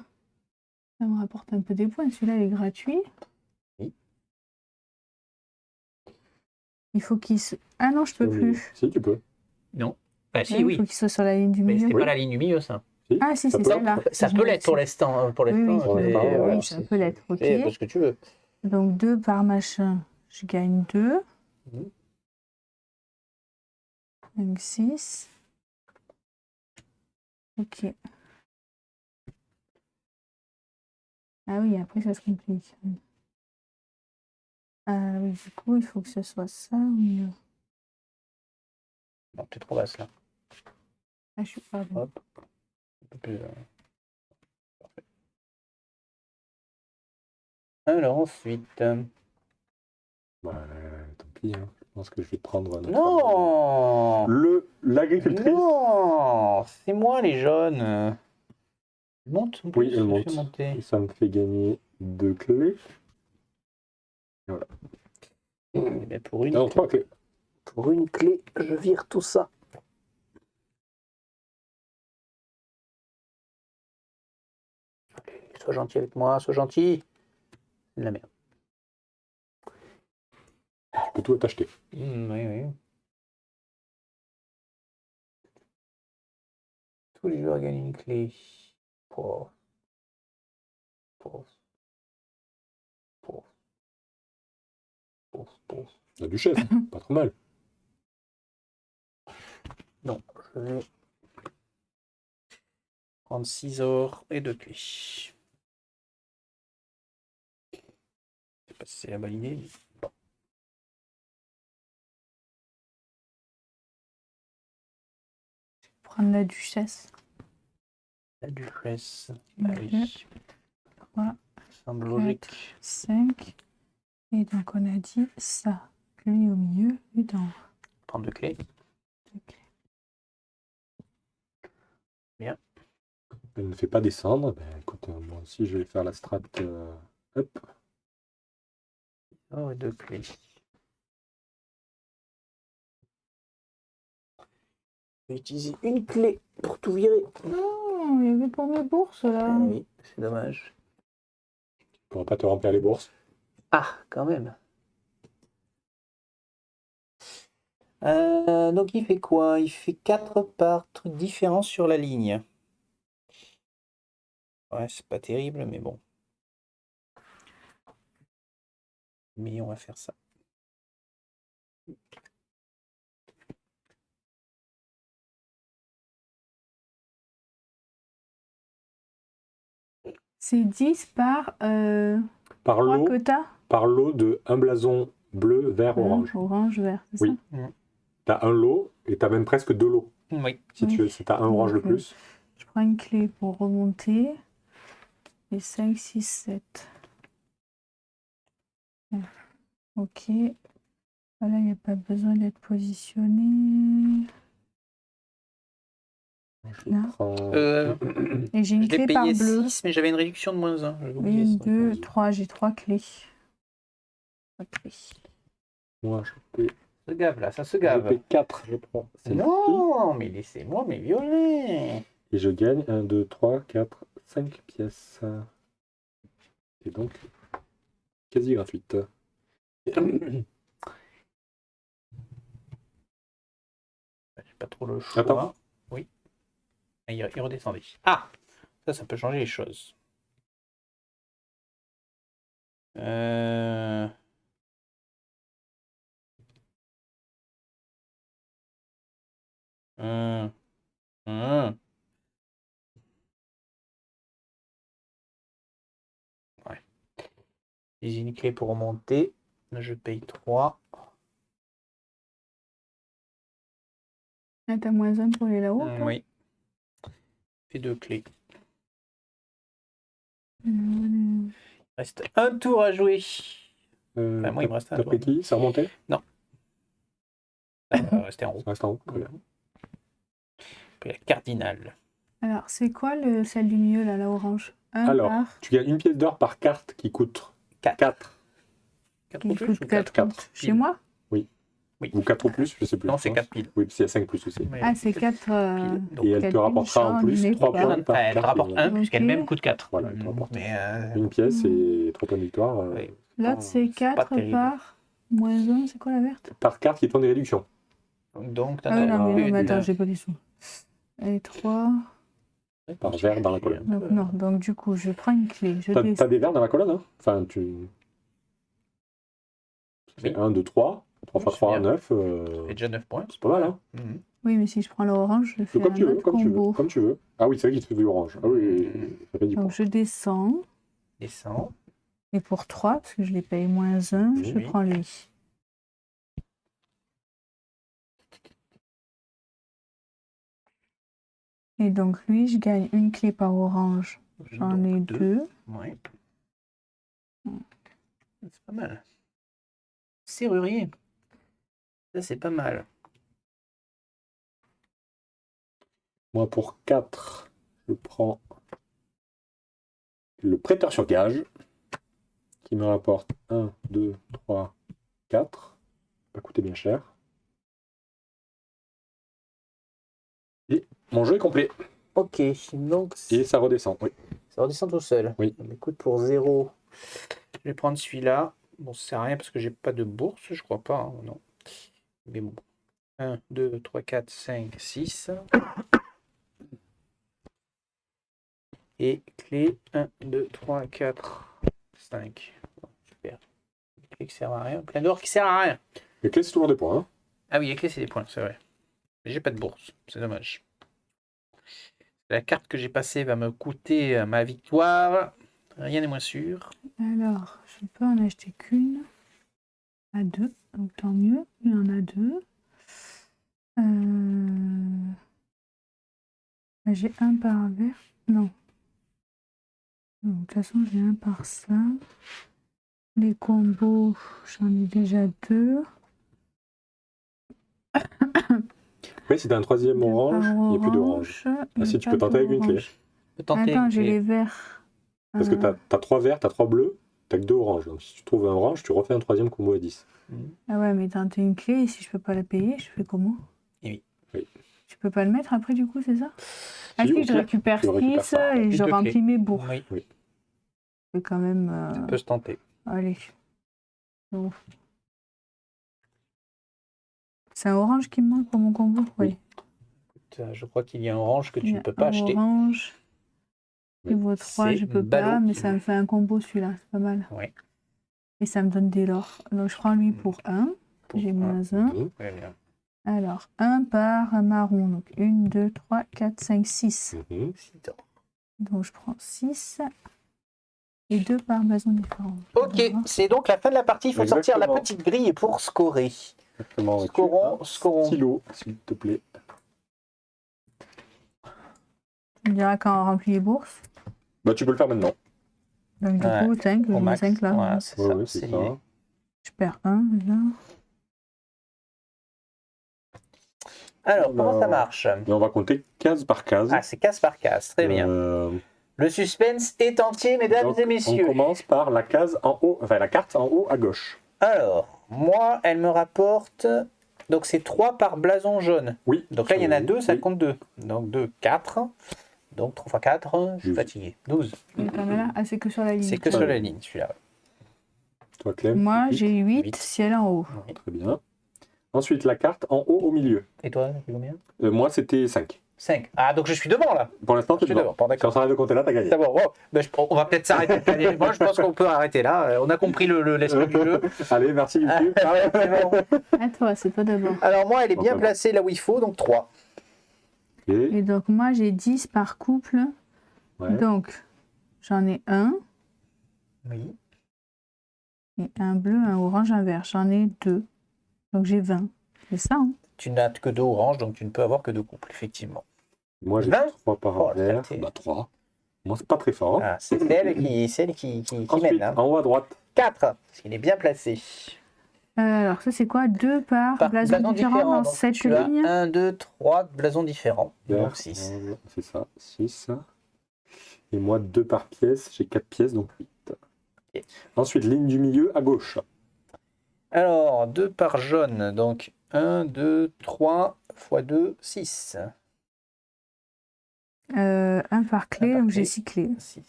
Ça me rapporte un peu des points. Celui-là est gratuit.
Oui.
Il faut qu'il se... Ah non, je peux plus.
Si, tu peux.
Non. Bah si,
Il
oui.
faut qu'il soit sur la ligne du
Mais
milieu.
c'était
Oui.
pas la ligne du milieu, ça.
Ah si,
Ça
c'est
peut
celle-là.
Ça
Je
peut
me-
l'être pour l'instant. Pour
Oui, oui,
l'instant,
oui,
mais,
oui,
ça peut l'être, ok.
Fais ce que tu veux.
Donc 2 par machin, je gagne 2.
Mhm.
5, 6. Ok. Ah oui, après ça se complique. Ah oui, du coup, il faut que ce soit ça ou mieux.
Bon, t'es trop basse là.
Ah, je suis pas bon.
Hop. Un peu plus, parfait. Alors ensuite.
Bah, tant pis, hein. Je pense que je vais prendre notre
Non.
l'agricultrice.
Non, c'est moi les jaunes. Elle monte en plus,
Oui, elle monte.
fait monter.
Et ça me fait gagner 2 clés. Voilà.
Mais pour une,
Non, 3 clés.
pour une clé, je vire tout ça. Allez, sois gentil avec moi, sois gentil. C'est de la merde.
Tu peux tout t'acheter.
Oui, oui. Tous les joueurs gagnent une clé. Pour.
La duchesse, pas trop mal.
Non, je vais prendre 6 ors et 2 clés. Je sais pas si c'est la bonne idée. Mais... Bon.
Prendre la duchesse.
La duchesse.
Deux,
Bah oui.
3,
Semble logique.
5. Et donc on a dit ça. Lui au milieu, lui dans
Prendre 2 clés.
Ok.
Elle ne fait pas descendre. Ben, écoute, moi aussi, je vais faire la strat. Hop.
Oh, et 2 clés. Je vais utiliser une clé pour tout virer.
Non, il y avait pour mes bourses là.
Oui, c'est dommage.
Tu ne pourras pas te remplir les bourses.
Ah, quand même. Donc il fait quoi? Il fait 4 par trucs différents sur la ligne. Ouais, c'est pas terrible, mais bon. Mais on va faire ça.
C'est 10 par
Par
3
lot,
que t'as.
par lot de un blason bleu, vert, orange.
Orange, vert, c'est
Oui.
ça?
Tu as un lot et tu as même presque 2 lots.
Oui.
Si tu veux,
Oui.
si tu as un orange de plus.
Je prends une clé pour remonter. Et 5, 6, 7. Ok. Voilà, il n'y a pas besoin d'être positionné.
Je
Là.
prends...
Et j'ai
Je
une
l'ai
clé par
payé
bleu.
6, mais j'avais une réduction de moins 1. J'avais oublié
1,
ce truc.
2, 3. J'ai 3 clés. 3 clés.
Moi, je paie,
Ça se gave là, ça se
je
gave.
paie 4. Je prends celle-ci.
Non, mais laissez-moi mes violets.
Et je gagne 1, 2, 3, 4, 5 pièces. Et donc, quasi gratuite.
J'ai pas trop le choix.
Attends.
Oui. Ah, il redescendait. Ah, ça peut changer les choses. Euh... Hum, hum. Ouais. J'ai une clé pour remonter. Je paye 3.
Ah, t'as moins 1 pour aller là-haut, toi?
Oui. Fait 2 clés.
Euh,
Reste un tour à jouer.
Moi,
moi, il me reste un
t'as
tour.
pris qui? Ça remontait?
Ça va rester en haut.
Ça reste en haut. Très bien.
Puis la cardinale.
Alors, c'est quoi celle du milieu, là, la orange? 1
Alors,
par...
tu gagnes une pièce d'or par carte qui coûte
4.
4.
4
Qui
ou plus
coûte
ou
4
4
chez moi?
Ou 4 ou plus, je sais plus.
Non,
je
c'est
pense.
4 piles.
Oui, parce qu'il y a 5 plus aussi.
Mais
Ah, c'est 4.
piles. Donc,
Et elle te
Quatre
rapportera en
piles,
plus
j'en ai
3
pas.
points par
elle
carte.
rapporte 1 puisqu'elle-même
Ok.
coûte 4.
Voilà, elle te rapporte
Mais
une pièce et 3 points de victoire.
Oui.
L'autre, c'est
pas
4
terrible.
par moins 1. C'est quoi la verte?
Par carte qui te font des réductions.
Donc,
Ah oui, non, mais, non, mais attends,
une.
j'ai pas les sous. Et 3.
Par vert dans la colonne.
Donc, non, donc du coup, je prends une clé. Je
T'as
descends.
des verts dans la colonne, hein? Enfin, tu. C'est
Oui.
1, 2, 3. 3 x
c'est
3,
bien.
9.
Ça fait déjà 9 points.
C'est pas mal, hein?
Mhm.
Oui, mais si je prends l'orange, je fais
Comme
un
tu veux,
autre
comme tu veux.
combo.
Comme tu veux. Ah oui, c'est vrai qu'il te fait du orange. Ah oui, ça fait 10 points.
Donc, je descends.
Descends.
Et pour 3, parce que je les paye moins 1, je
Oui.
prends lui. Et donc, lui, je gagne une clé par orange. J'en
Donc,
ai
2.
2.
Ouais. C'est pas mal. Serrurier. Ça, c'est pas mal.
Moi, pour 4, je prends le prêteur sur gage, qui me rapporte 1, 2, 3, 4. Ça va coûter bien cher. Et mon jeu est complet.
Ok, donc
Et ça redescend, oui.
ça redescend tout seul.
Oui.
Écoute, pour 0, je vais prendre celui-là. Bon, ça sert à rien parce que j'ai pas de bourse, je crois pas. Hein, non. Mais bon. 1, 2, 3, 4, 5, 6. Et clé 1, 2, 3, 4, 5. Bon, super. Clé qui sert à rien. Plein d'or qui sert à rien.
Les clés, c'est toujours des points. Hein.
Ah oui, les clés, c'est des points, c'est vrai. Mais j'ai pas de bourse, c'est dommage. La carte que j'ai passée va me coûter ma victoire. Rien n'est moins sûr.
Alors, je peux en acheter qu'une à 2. Donc, tant mieux. Il y en a 2. J'ai un par vert. Non. Donc, de toute façon, j'ai un par ça. Les combos, j'en ai déjà 2.
Oui, si t'as un troisième orange, il n'y a plus d'orange. Ah si, tu peux tenter avec une clé.
Attends, j'ai les verts.
Parce que t'as 3 verts, t'as 3 bleus, t'as que 2 oranges. Donc si tu trouves un orange, tu refais un troisième combo à 10.
Ah ouais, mais tenter une clé, et si je peux pas la payer, je fais comment?
Oui.
Tu peux pas le mettre après, du coup, c'est ça? Ah
Si,
si,
au
je
pire,
récupère
tu récupères
6
ça.
et
Plus
je
de
remplis
clés.
mes bourses.
Oui,
Oui.
Je vais quand même...
ça peut se tenter.
Allez. Bon. C'est un orange qui me manque pour mon combo? Oui.
Je crois qu'il y a un orange que
Il
tu
y
ne
a
peux pas
un
acheter.
orange.
Oui.
Niveau 3,
C'est
je peux
ballot.
pas, mais ça me fait un combo celui-là, c'est pas mal.
Oui.
Et ça me donne des lors. Donc je prends lui pour 1.
Pour
J'ai
un.
moins 1.
Très bien.
Alors, 1 par marron. Donc 1, 2, 3, 4, 5, 6.
Mhm.
Donc je prends 6. Et 2 par blason différent.
Ok, c'est donc la fin de la partie. Il faut sortir la
Exactement.
petite grille pour scorer.
Exactement.
Scorons.
Stylo, s'il te plaît.
Tu me diras quand on remplit les bourses.
Bah, tu peux le faire maintenant.
Donc du
Ouais,
coup, 5, je
Au
mets
max.
5 là.
Voilà, c'est
Ouais,
ça.
ouais,
c'est
c'est
l'idée.
ça.
Je perds 1 déjà.
Alors, comment ça marche?
Et on va compter case par case.
Ah, c'est case par case. Très bien. Le suspense est entier, mesdames
Donc,
et messieurs.
on commence par la case en haut, enfin la carte en haut à gauche.
Alors, moi, elle me rapporte. Donc, c'est 3 par blason jaune.
Oui.
Donc là, il y en a 2, ça
Oui.
compte 2. Donc 2, 4. Donc 3 x 4, je suis
12.
fatigué. 12.
Il est quand même là. Ah, c'est que sur la ligne.
C'est que sur la ligne, celui-là.
Toi, Clem.
Moi,
huit.
j'ai 8,
Huit.
ciel en haut.
Très bien. Ensuite, la carte en haut au milieu.
Et toi, tu combien?
Moi, c'était 5.
5. Ah, donc je suis devant, là.
Pour l'instant,
Je
tu
suis
es
devant. Bon,
Quand
d'accord.
ça arrive de compter là, t'as gagné.
D'abord, on va peut-être s'arrêter. Allez, moi, je pense qu'on peut arrêter là. On a compris l'esprit du jeu.
Allez, merci YouTube.
Ah, ouais, c'est bon.
À toi, c'est toi d'abord.
Alors, moi, elle est bien
Enfin,
placée là où il faut, donc 3.
Et,
Et donc, moi, j'ai 10 par couple.
ouais.
Donc, j'en ai un.
Oui.
Et un bleu, un orange, un vert. J'en ai 2. Donc, j'ai 20. C'est ça, hein?
Tu n'as que 2 oranges, donc tu ne peux avoir que 2 couples, effectivement.
Moi, j'ai
20.
3 par
Oh,
vert.
ça,
Bah, 3. Moi, c'est pas très fort.
Ah, c'est celle qui
Ensuite,
mène. Hein.
en haut à droite.
4, parce qu'il est bien placé.
Alors, ça, c'est quoi? 2 par blason
blason
différent dans
donc
cette
tu as
ligne?
1, 2, 3 blasons différents.
Vert,
Donc 6.
orange, c'est ça, 6. Et moi, 2 par pièce. J'ai 4 pièces, donc 8.
Ok.
Ensuite, ligne du milieu à gauche.
Alors, 2 par jaune. Donc, 1, 2, 3 x 2, 6.
Un par clé,
Un par
donc
clé.
j'ai 6 clés.
6.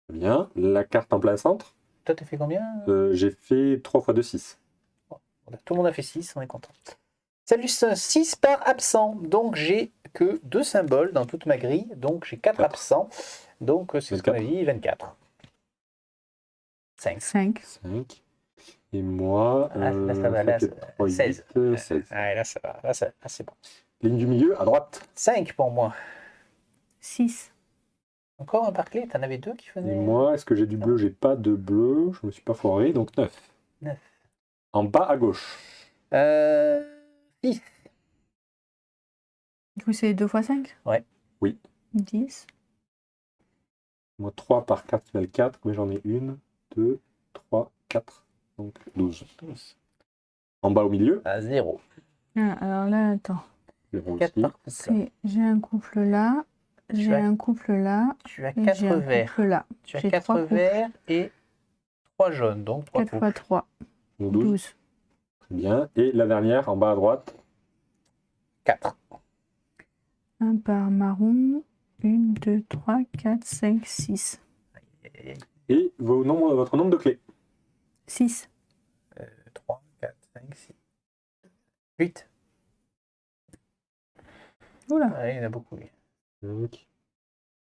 Très bien. La carte en plein centre.
Toi, t'as fait combien?
J'ai fait 3 x 2, 6.
Tout le monde a fait 6, on est content. Salut, 6 par absent. Donc, j'ai que 2 symboles dans toute ma grille. Donc, j'ai 4
Quatre.
absents. Donc, c'est ce qu'on a
24.
dit, 24. 5.
5.
5. Et moi,
Là, ça va, là,
3,
16.
8, 16.
Ouais, là, ça va. Là, c'est bon.
Ligne du milieu à droite.
5 pour moi.
6.
Encore un par clé, t'en avais 2 qui
Et
faisaient.
moi, est-ce que j'ai du bleu? J'ai pas de bleu. Je me suis pas foiré, donc 9.
9.
En bas à gauche.
10.
Du coup, c'est 2 x 5?
Ouais.
Oui.
10.
Moi, 3 par 4 égale 4, mais j'en ai 1, 2, 3, 4. Donc 12.
12.
En bas au milieu.
À 0.
Ah, alors là, attends.
0
4
aussi.
par couple.
J'ai un couple là, j'ai
as-
un couple là,
Tu as
et
4
j'ai un
verts.
couple là.
Tu as
J'ai
4
trois couples.
verts et 3 jaunes. Donc 3
4
couples.
x 3.
Donc 12.
12.
Très bien. Et la dernière, en bas à droite.
4.
Un par marron. 1, 2, 3, 4, 5, 6.
Et votre nombre de clés.
6.
3, 4, 5, 6. 8.
Oula.
Ouais, il y en a beaucoup. Oui.
5,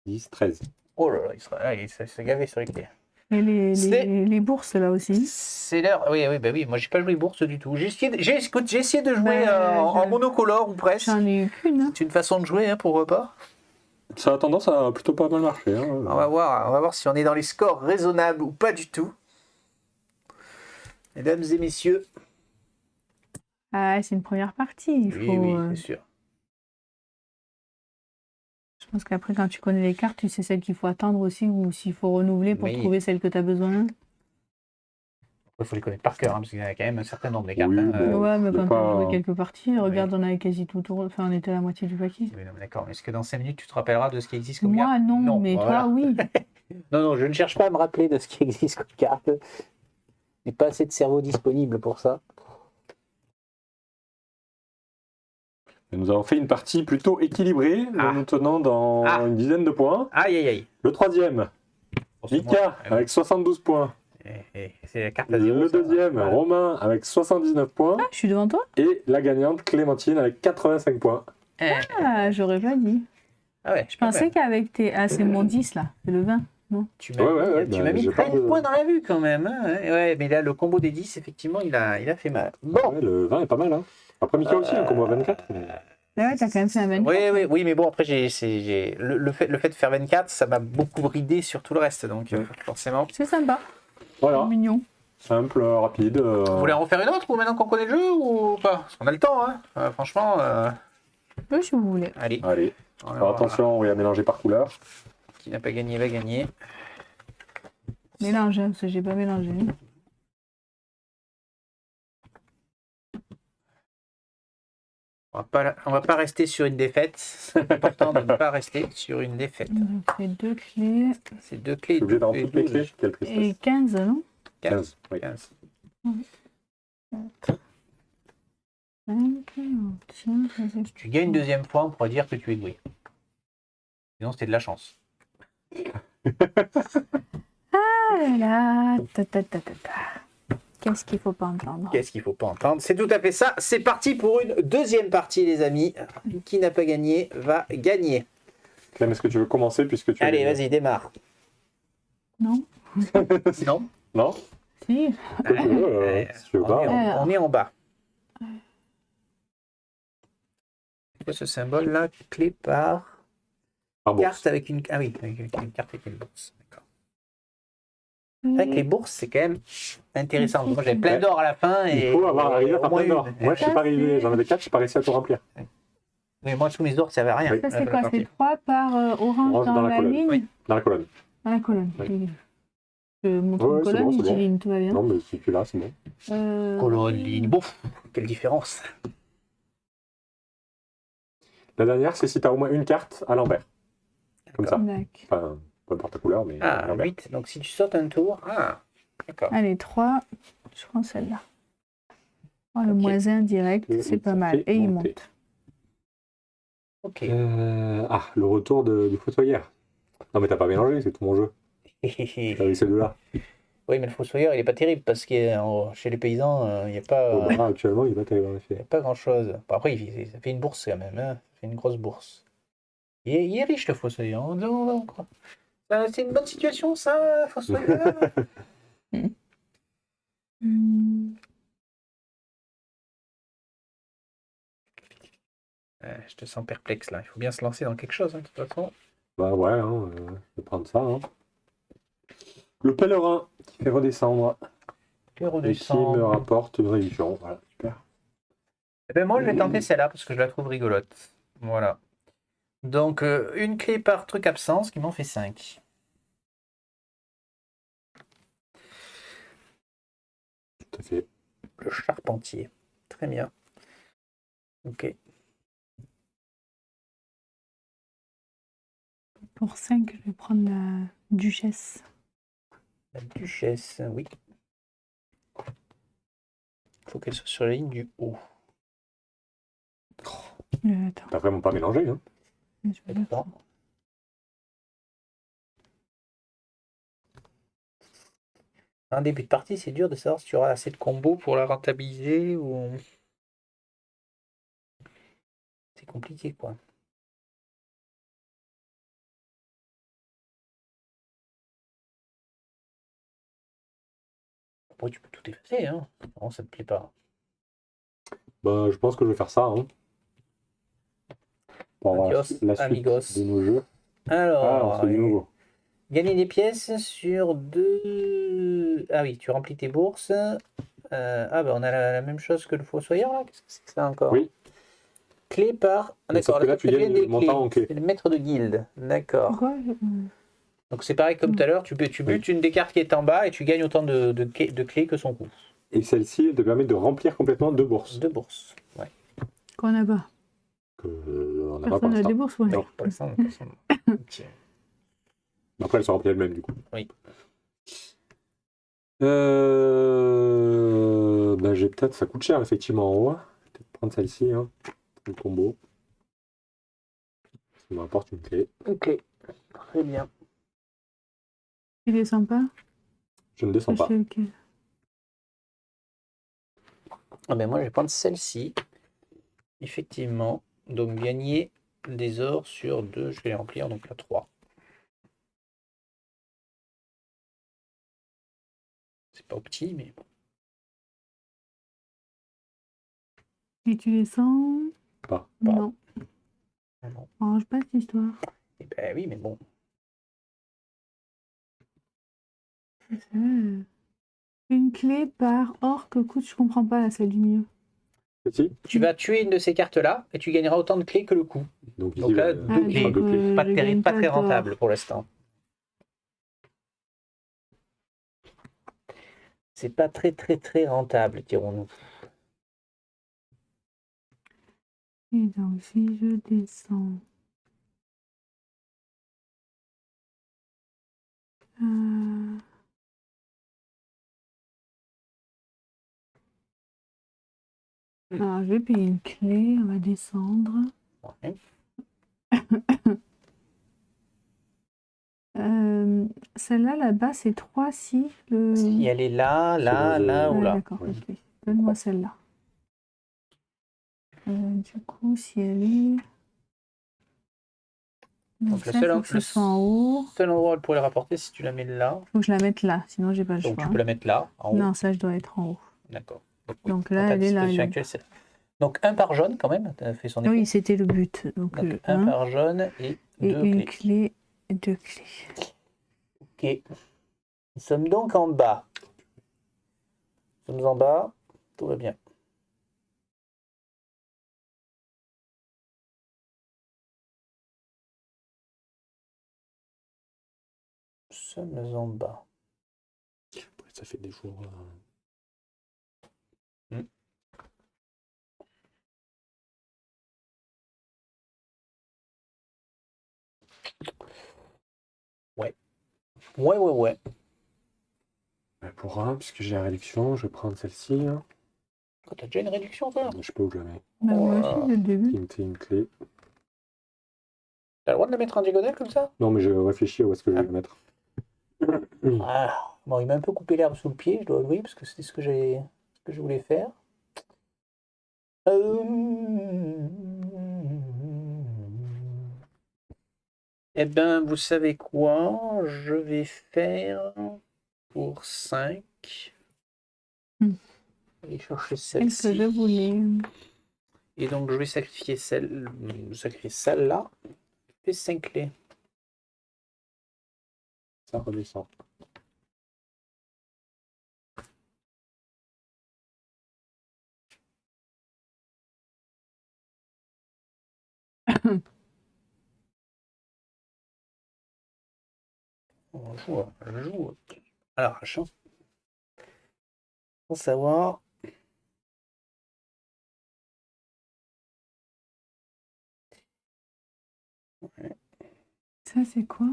10, 13.
Oh là là, il s'est gavé sur les clés.
Et
C'est-
les bourses là aussi.
C'est l'heure. Oui, oui, bah oui, moi j'ai pas joué bourse du tout. J'ai essayé de jouer en monocolore ou presque.
J'en ai eu qu'une. Hein.
C'est une façon de jouer hein, pour repas.
Ça a tendance à plutôt pas mal marcher. Hein.
On va voir si on est dans les scores raisonnables ou pas du tout. Mesdames et messieurs.
Ah, c'est une première partie. Il faut,
Oui, c'est sûr.
je pense qu'après, quand tu connais les cartes, tu sais celles qu'il faut attendre aussi ou s'il faut renouveler pour
Oui.
trouver celle que tu as besoin.
Il faut les connaître par cœur, hein, parce qu'il y en a quand même un certain nombre de cartes.
Oui,
hein,
bon.
Ouais, mais
c'est
quand
pas-
on a joué quelques parties, regarde, on avait quasi tout tour. Enfin, on était à la moitié du paquet.
Oui, non, mais d'accord. Est-ce que dans 5 minutes, tu te rappelleras de ce qui existe comme
Moi,
carte?
non, mais
voilà.
toi, oui.
Non, je ne cherche pas à me rappeler de ce qui existe comme carte. Je n'ai pas assez de cerveau disponible pour ça.
Et nous avons fait une partie plutôt équilibrée,
Ah.
nous tenant dans
Ah.
une dizaine de points.
Aïe, aïe, aïe.
Le troisième, Mika, avec 72 points.
C'est la carte à 0.
Le deuxième, Romain, avec 79 points.
Je suis devant toi?
Et la gagnante, Clémentine, avec 85 points.
Ah, j'aurais pas dit.
Ah ouais,
Je pensais qu'avec tes. Ah, c'est mon 10 là, c'est le 20.
Tu m'as
Ouais,
tu
bah,
m'as mis
j'ai pas
13
de-
points dans la vue quand même. Hein. Ouais, mais là, le combo des 10, effectivement, il a fait mal. Bon.
Ouais, le 20 est pas mal. Hein. Après Mika aussi, un combo à 24. mais-
Ah ouais, t'as quand même fait un 24.
Oui, mais bon, après, le fait de faire 24, ça m'a beaucoup bridé sur tout le reste. Donc, forcément.
C'est sympa.
Voilà,
Mignon.
simple, rapide.
Vous voulez en refaire une autre ou maintenant qu'on connaît le jeu ou pas? Parce qu'on a le temps, hein. Franchement.
Oui, si vous voulez.
Allez.
Allez,
On
alors attention, on va mélanger par couleur.
Qui n'a pas gagné va gagner.
Mélange, hein, parce que j'ai pas mélangé.
On va pas rester sur une défaite. C'est important de ne pas rester sur une défaite.
Donc, c'est 2 clés.
C'est 2
Je
clés.
suis obligé d'avoir
et
toutes les
12.
clés. Quelle
Et
tristesse.
15, non?
15, oui.
15.
5, tiens, ça, c'est-
Tu gagnes une deuxième fois, on pourra dire que tu es doué. Sinon, c'était de la chance.
Ah là, ta, ta, ta, ta, ta. Qu'est-ce qu'il faut pas entendre?
Qu'est-ce qu'il faut pas entendre? C'est tout à fait ça. C'est parti pour une deuxième partie, les amis. Qui n'a pas gagné va gagner.
Clem, est-ce que tu veux commencer puisque tu as
Allez,
gagné
vas-y, démarre.
Non?
Non.
Non
Si.
Comme tu veux, si tu veux pas.
On est en bas. C'est quoi ce symbole-là? Clé par
Par bourse.
carte avec une... Ah oui, avec une carte avec une bourse. D'accord. C'est vrai que les bourses, c'est quand même intéressant. Moi, j'avais plein d'or à la fin. Et
Il faut arriver à
au
faire
moins
plein d'or.
une.
Moi, je suis pas arrivé. J'en avais 4, je suis pas réussi à tout remplir.
Mais moi, tous mes ors, ça servait à rien.
Oui.
Ça, c'est quoi? C'est 3 par orange
Orange
dans la
colonne.
ligne?
Oui.
Dans la colonne.
Dans la colonne.
Oui.
Je montre
Ouais,
une
c'est
colonne,
bon,
je
c'est
dis
bon.
ligne, tout va bien.
Non, mais si tu l'as, c'est bon.
Colonne, ligne. Bon, quelle différence.
La dernière, c'est si tu as au moins une carte à l'envers. Comme ça.
D'accord.
Enfin, peu importe ta couleur, mais à
Ah,
l'envers.
8. Donc, si tu sautes un tour... Ah, D'accord.
Allez, 3. Je prends celle-là. Oh, le
Ok.
moins 1 direct,
Que
c'est pas
ça
mal.
fait
Et il
monter.
monte.
Ok.
Le retour du fossoyeur. Non, mais t'as pas mélangé, c'est tout mon jeu. Avec ces deux-là.
Oui, mais le fossoyeur, il est pas terrible parce que chez les paysans, il n'y a pas,
Bon, bah, actuellement, il va terrible en
y a
effet.
pas grand-chose. Bon, après, ça fait une bourse quand même. Hein. Ça fait une grosse bourse. Il est riche, le fossoyeur. On croit. C'est une bonne situation, ça, fossoyeur.
Hmm.
Je te sens perplexe là. Il faut bien se lancer dans quelque chose, hein, de toute façon.
Bah ouais, je vais prendre ça. Hein. Le pèlerin qui fait redescendre
Que
et qui me
redescendre.
rapporte une réduction. Voilà, super.
Eh ben, moi, je vais tenter celle-là parce que je la trouve rigolote. Voilà. Donc, une clé par truc absent, ce qui m'en fait 5.
Tout à fait.
Le charpentier. Très bien. Ok.
Pour 5, je vais prendre la duchesse.
La duchesse, oui. Il faut qu'elle soit sur la ligne du haut.
Attends,
T'as vraiment pas mélangé, hein.
je vais le
Attends.
prendre.
En début de partie, c'est dur de savoir si tu auras assez de combos pour la rentabiliser ou. C'est compliqué, quoi. Après, tu peux tout effacer, hein. Non, ça te plaît pas.
Bah, je pense que je vais faire ça, hein. Pour avoir
Adios,
la suite
amigos.
de nos jeux. Ah, on
Alors,
se fait du nouveau.
gagner des pièces sur 2. Ah oui, tu remplis tes bourses. Ah bah on a la même chose que le fossoyeur là. Qu'est-ce que c'est que ça encore?
Oui.
Clé par. Ah,
Mais sauf
d'accord,
que là, tu gagnes
des
le montant en
clés.
clé.
C'est le maître de guilde. D'accord.
Quoi
Donc c'est pareil comme tout à l'heure, tu butes une des cartes qui est en bas et tu gagnes autant de clés que son coût.
Et celle-ci, elle te permet de remplir complètement 2 bourses.
2 bourses. Ouais.
Qu'on a pas.
Que, on n'a pas pour
Personne n'a
l'instant.
des bourses, ouais.
Non.
Pour l'instant, personne. Ok.
Après, elles sont remplies elles-mêmes, du coup.
Oui.
Bah, j'ai peut-être, ça coûte cher, effectivement, en haut. Je vais peut-être prendre celle-ci, hein. Le combo. Ça me rapporte une clé.
Ok. Très bien.
Tu descends pas
Je ne descends
Je
pas.
sais lequel.
Ah ben moi je vais prendre celle-ci. Effectivement. Donc gagner des ors sur 2. Je vais les remplir, donc là 3. C'est pas opti, mais bon.
Et tu descends
Pas.
Non.
Non.
Arrange pas cette histoire.
Eh ben oui, mais bon.
C'est ça. Une clé par or que coûte, je comprends pas la celle du milieu.
Si.
Tu vas tuer une de ces cartes-là et tu gagneras autant de clés que le coup.
Donc,
Donc
ici,
là,
bah,
deux
il
clés.
sera deux clés.
Pas,
je
terrible,
gagne
pas très
d'or.
rentable pour l'instant. C'est pas très rentable, dirons-nous.
Et donc, si je descends. Euh, Alors, je vais payer une clé, on va descendre.
Ouais.
Celle-là, là-bas, c'est 3 si.
Si elle est là, là,
C'est
là
dans-
ou
Ouais,
là.
d'accord,
Ouais.
ok. Donne-moi celle-là. Du coup, si elle est. Donc,
le
ça, il
seul,
faut que ce soit en haut.
seul endroit où elle pourrait rapporter, si tu la mets là.
Il faut que je la mette là, sinon j'ai pas le
Donc
choix.
tu peux la mettre là, en haut.
Non, ça, je dois être en haut.
D'accord.
Donc
Dans
là,
ta
elle est là.
disposition
elle est
actuelle, c'est là. Donc un par jaune quand même, tu as fait son effet.
Oui, c'était le but. Donc,
Donc un par jaune et
et
deux
une
clés.
clé, 2 clés.
Ok. Nous sommes donc en bas. Nous sommes en bas, tout va bien. Nous sommes en bas.
Après, ça fait des jours.
Ouais. Ouais.
Pour 1, puisque j'ai la réduction, je vais prendre celle-ci. Hein.
Oh, t'as déjà une réduction, toi?
Je sais pas où je la mets.
Bah, moi
Oh.
aussi, dès le début.
Qui me fait une clé.
T'as le droit de la mettre en diagonale comme ça?
Non, mais je réfléchis à où est-ce que je vais la mettre.
Ah, bon, il m'a un peu coupé l'herbe sous le pied, je dois avouer, parce que c'était ce que je voulais faire. Eh ben, vous savez quoi? Je vais faire pour 5.
Hmm.
Aller chercher
Celle que je
celle-ci.
voulais.
Et donc, je vais sacrifier celle-là. Et 5 clés.
Ça redescend.
Je joue à l'arrache. Hein. Pour savoir. Ouais.
Ça, c'est quoi?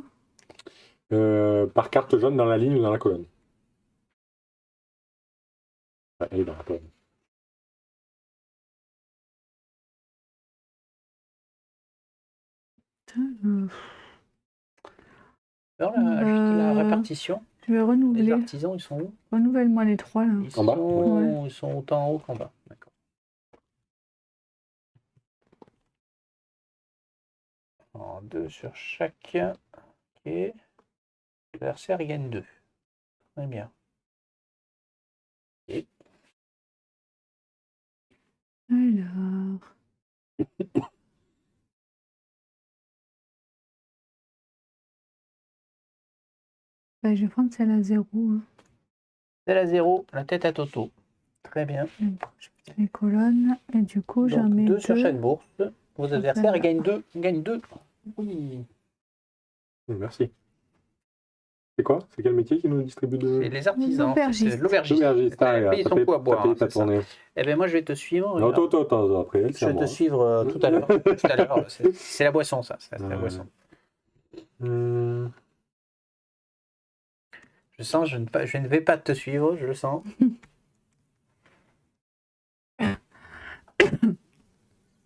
Par carte jaune dans la ligne ou dans la colonne. Ouais, elle est dans la colonne.
Alors là, ajuster la répartition.
Je vais
Les
renouveler.
artisans, ils sont où?
Renouvelle-moi les 3 là.
Ils
En bas,
sont... Ils sont autant en haut qu'en bas. D'accord. En 2 sur chaque. Ok. L'adversaire gagne 2. Très bien. Et
Alors. Bah, je vais prendre celle à 0. Hein.
celle à 0, la tête à Toto. Très bien.
Les colonnes. Et du coup, j'en
Donc
mets
2 sur chaque bourse. Vos adversaires
celle-là.
gagnent 2. Oui.
Merci. C'est quoi? C'est quel métier qui nous distribue de...
C'est les artisans.
L'aubergiste.
C'est l'aubergiste.
L'aubergiste,
T'as payé son coup à boire.
payé
Hein,
ta
c'est ça.
tournée.
Eh bien, moi, je vais te suivre.
Non, attends, après elle,
Je
c'est à
vais
moi.
te suivre tout à l'heure. Tout à l'heure. C'est la boisson, ça. C'est la
Ouais.
boisson.
Hum,
Je sens, je ne vais pas te suivre, je le sens.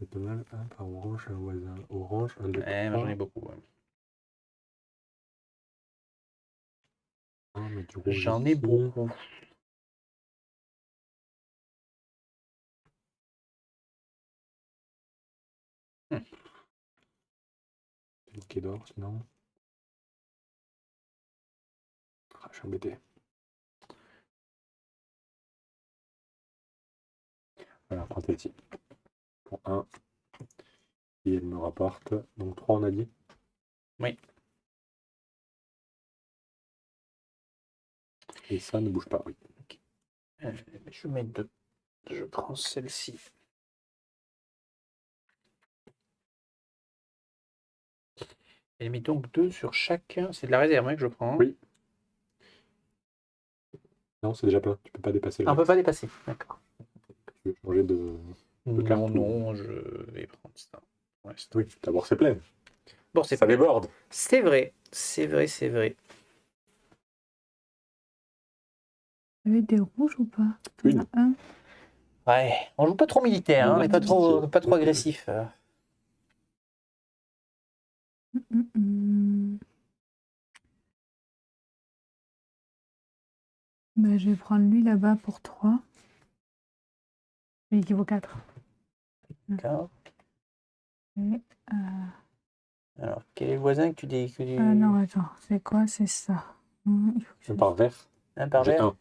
C'est pas mal, un par orange, un voisin. Orange, un, deux,
Ouais,
trois.
j'en ai beaucoup. Ouais.
Ah, mais du rouge
J'en ai
ici.
beaucoup.
C'est une quai d'or, sinon. Ah, je suis embêté. Voilà, prends celle-ci. Pour 1. Et elle me rapporte. Donc 3, on a dit.
Oui.
Et ça ne bouge pas, oui.
Je mets 2. Je prends celle-ci. Elle met donc 2 sur chacun. C'est de la réserve hein, que je prends.
Oui. Non, c'est déjà plein. Tu peux pas dépasser le
Ah, on peut pas dépasser. D'accord.
Tu veux changer de carte
Non,
ou-
non, je vais prendre ça. pour l'instant.
Oui, d'abord c'est plein.
Bon, c'est
Ça
pas.
déborde.
C'est vrai. C'est vrai, c'est vrai.
Vous avez des rouges ou pas?
Une.
T'en as un.
Ouais, on joue pas trop militaire, hein, on n'est pas trop agressif.
Bah, je vais prendre lui là-bas pour 3. Lui qui vaut 4.
D'accord.
Et,
Alors, quel est le voisin que tu dis que tu...
non, attends, c'est quoi? C'est ça. Il faut que
Un
je-
par vert.
Un par
J'ai
vert?
un.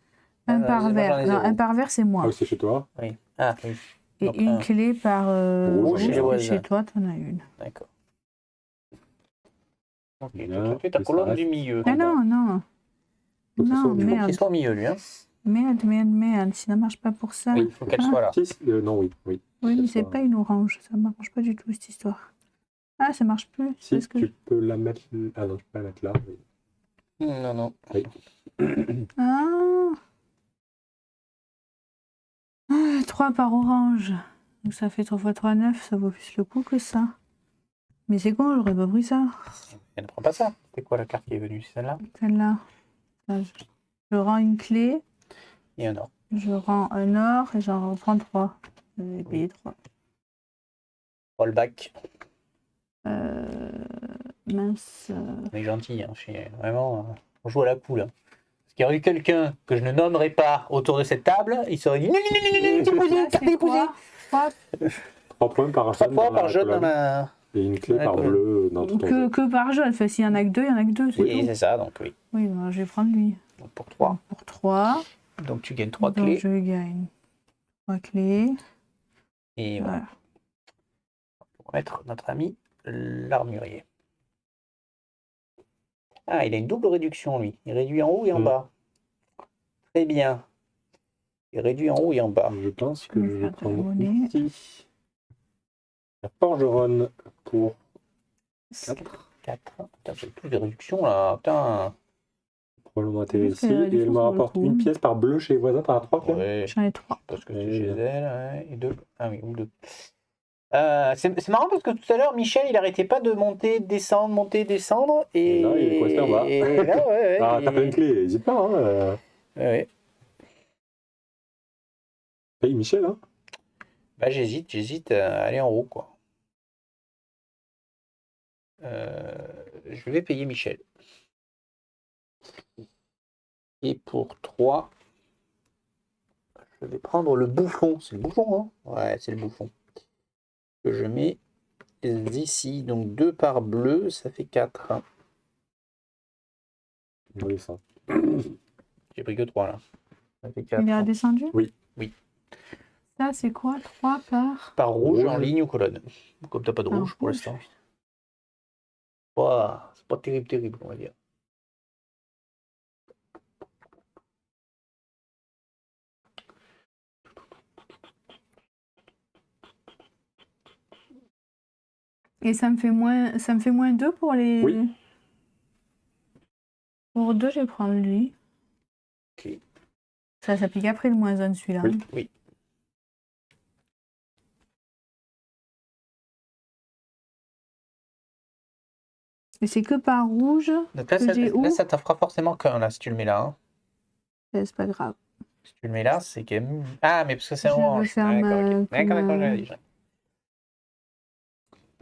Un
Moi,
par
j'en ai
vert. Non,
zéro.
un par vert, c'est moi.
Ah oui, c'est chez toi.
Oui. Ah, oui.
Et
Donc,
une
un.
clé par
Rouge,
rouge.
chez les
Et
voisins.
chez toi, t'en as une.
D'accord. Ok,
Bien,
toi, tu fais ta
et ça
colonne
reste
du milieu.
Ah non, non.
Faut que ce soit
Non,
au
Il faut
milieu.
qu'il
merde.
soit au milieu, lui. Hein.
Merde. Si ça marche pas pour ça.
Oui, il faut qu'elle
Ah.
soit là.
Si, non, oui.
Oui, mais
Que ce
c'est
soit-
pas une orange. Ça marche pas du tout, cette histoire. Ah, ça marche plus.
Si,
Est-ce que
tu peux la mettre... Ah non, tu peux la mettre là. Oui.
Non, non.
Ah. 3 par orange. Donc ça fait 3 x 3, 9. Ça vaut plus le coup que ça. Mais c'est con, j'aurais pas pris ça.
Elle ne prend pas ça. C'est quoi la carte qui est venue? C'est celle-là?
Celle-là. Ça, Je rends une clé,
Et un or.
je rends un or et j'en reprends 3. Je vais payer 3.
Rollback.
Mince.
On est gentil, hein. Vraiment, on joue à la poule. Hein. Parce qu'il y aurait eu quelqu'un que je ne nommerai pas autour de cette table, il serait dit non, c'est posé,
Là,
carte
c'est
est posée.
quoi
3 points par
3
jaune
fois
dans
par
la
jaune dans
colonne.
la.
Et une clé
dans la
par
colonne.
bleu dans tout ton jeu.
que par jaune. Enfin, s'il y en a que 2, il y en a que 2. C'est
Oui,
tout.
c'est ça, donc oui.
Oui, ben, je vais prendre lui.
Donc pour 3.
Pour 3.
Donc tu gagnes 3
Donc,
clés.
je gagne 3 clés.
Et voilà.
Voilà.
Pour mettre notre ami l'armurier. Ah, il a une double réduction, lui. Il réduit en haut et en bas. Très bien. Il réduit en haut et en bas.
Je pense
Je
que
vais
je vais
faire de la
prendre
monnaie.
ici la forgeronne pour 4.
4. Putain, j'ai plus de réduction là. Putain.
Probablement
Juste
ici.
que la
Et elle
réduction
me
sur le
rapporte
coup.
une pièce par bleu chez les voisins. T'en as 3 quand même.
Ouais.
J'en ai 3.
Parce que
Ouais,
c'est chez
bien.
elle. Ouais, et 2. Ah oui, ou 2. C'est marrant parce que tout à l'heure, Michel, il arrêtait pas de monter, descendre.
Et là, il est coincé en bas.
Et là, ouais,
Ah, t'as pas une clé, n'hésite pas. Hein.
Ouais.
Paye Michel. Hein.
Bah, j'hésite à aller en haut, quoi. Je vais payer Michel. Et pour 3, je vais prendre le bouffon. C'est le bouffon, hein? Ouais, c'est le bouffon. Que je mets ici. Donc 2 par bleu, ça fait 4. Hein.
Oui, ça.
J'ai pris que 3 là. Ça fait 4.
Il est redescendu?
Oui.
Oui.
Ça, c'est quoi? 3 par...
Par rouge en
Rouge.
ligne ou colonne. Comme t'as pas de
Par
rouge pour
rouge.
l'instant. C'est pas terrible, on va dire.
Et ça me fait moins 2 pour les...
Oui.
Pour 2, je vais prendre lui.
Ok.
Ça s'applique après le moins 1 celui-là.
Oui.
Oui.
Et c'est que par rouge
Donc là,
que j'ai où?
ça t'en fera forcément qu'un là, si tu le mets là. Hein.
C'est pas grave.
Si tu le mets là, c'est que. Ah, mais parce que c'est
Je
orange.
vais faire
D'accord,
ma-
ok. D'accord,
comme,
j'avais dit.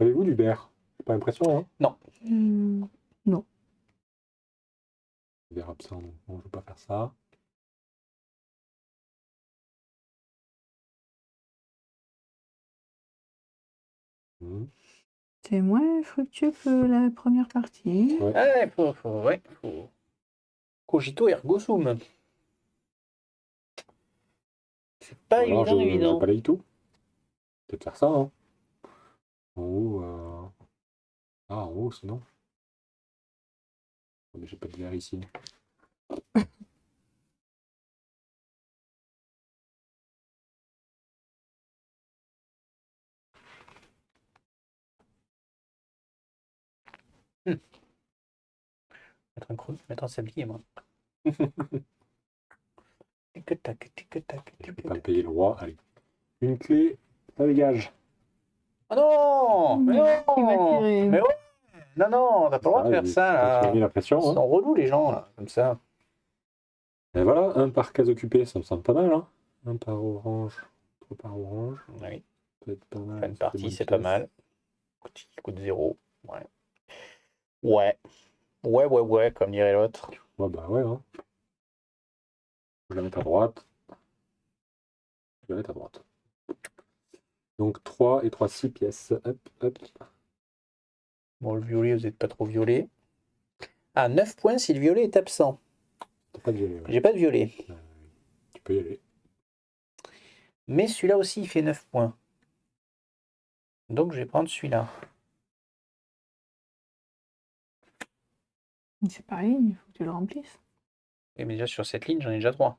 Avez-vous du verre? J'ai pas l'impression. Hein.
Non.
Verre absent, donc bon, je vais pas faire ça.
C'est moins fructueux que la première partie.
Ouais.
Ouais, faut. Cogito ergo sum. C'est pas
Alors, je
évident.
balaye tout. Peut-être faire ça. Hein. En haut. Ah, en haut, sinon. Mais j'ai pas de verre ici.
Mettre un sablier, moi. Tic-tac, tic-tac,
Je peux
tic-tac.
pas me payer le roi. Allez. Une clé, ça dégage.
Oh non! Mais
Il va
non!
tirer.
Mais ouais! Non, t'as pas le droit de faire ça
Tu m'as
là.
mis la pression.
Ils
Hein.
sont relous les gens là, comme ça.
Et voilà, un par case occupée, ça me semble pas mal. Hein. Un par orange, 3 par orange.
Oui,
Peut-être pas mal.
fin de
c'est
partie,
bonne
c'est pas
pièce.
mal. Coûte 0. Ouais. Ouais, comme dirait l'autre.
Ouais, bah ouais. Hein. Je vais la mettre à droite. Je vais la mettre à droite. Donc 3 et 3, 6 pièces. Hop.
Bon, le violet, vous n'êtes pas trop violet. Ah, 9 points si le violet est absent.
T'as pas de violet, ouais.
J'ai pas de violet.
Tu peux y aller.
Mais celui-là aussi, il fait 9 points. Donc, je vais prendre celui-là.
C'est pareil, il faut que tu le remplisses.
Et mais déjà, sur cette ligne, j'en ai déjà 3.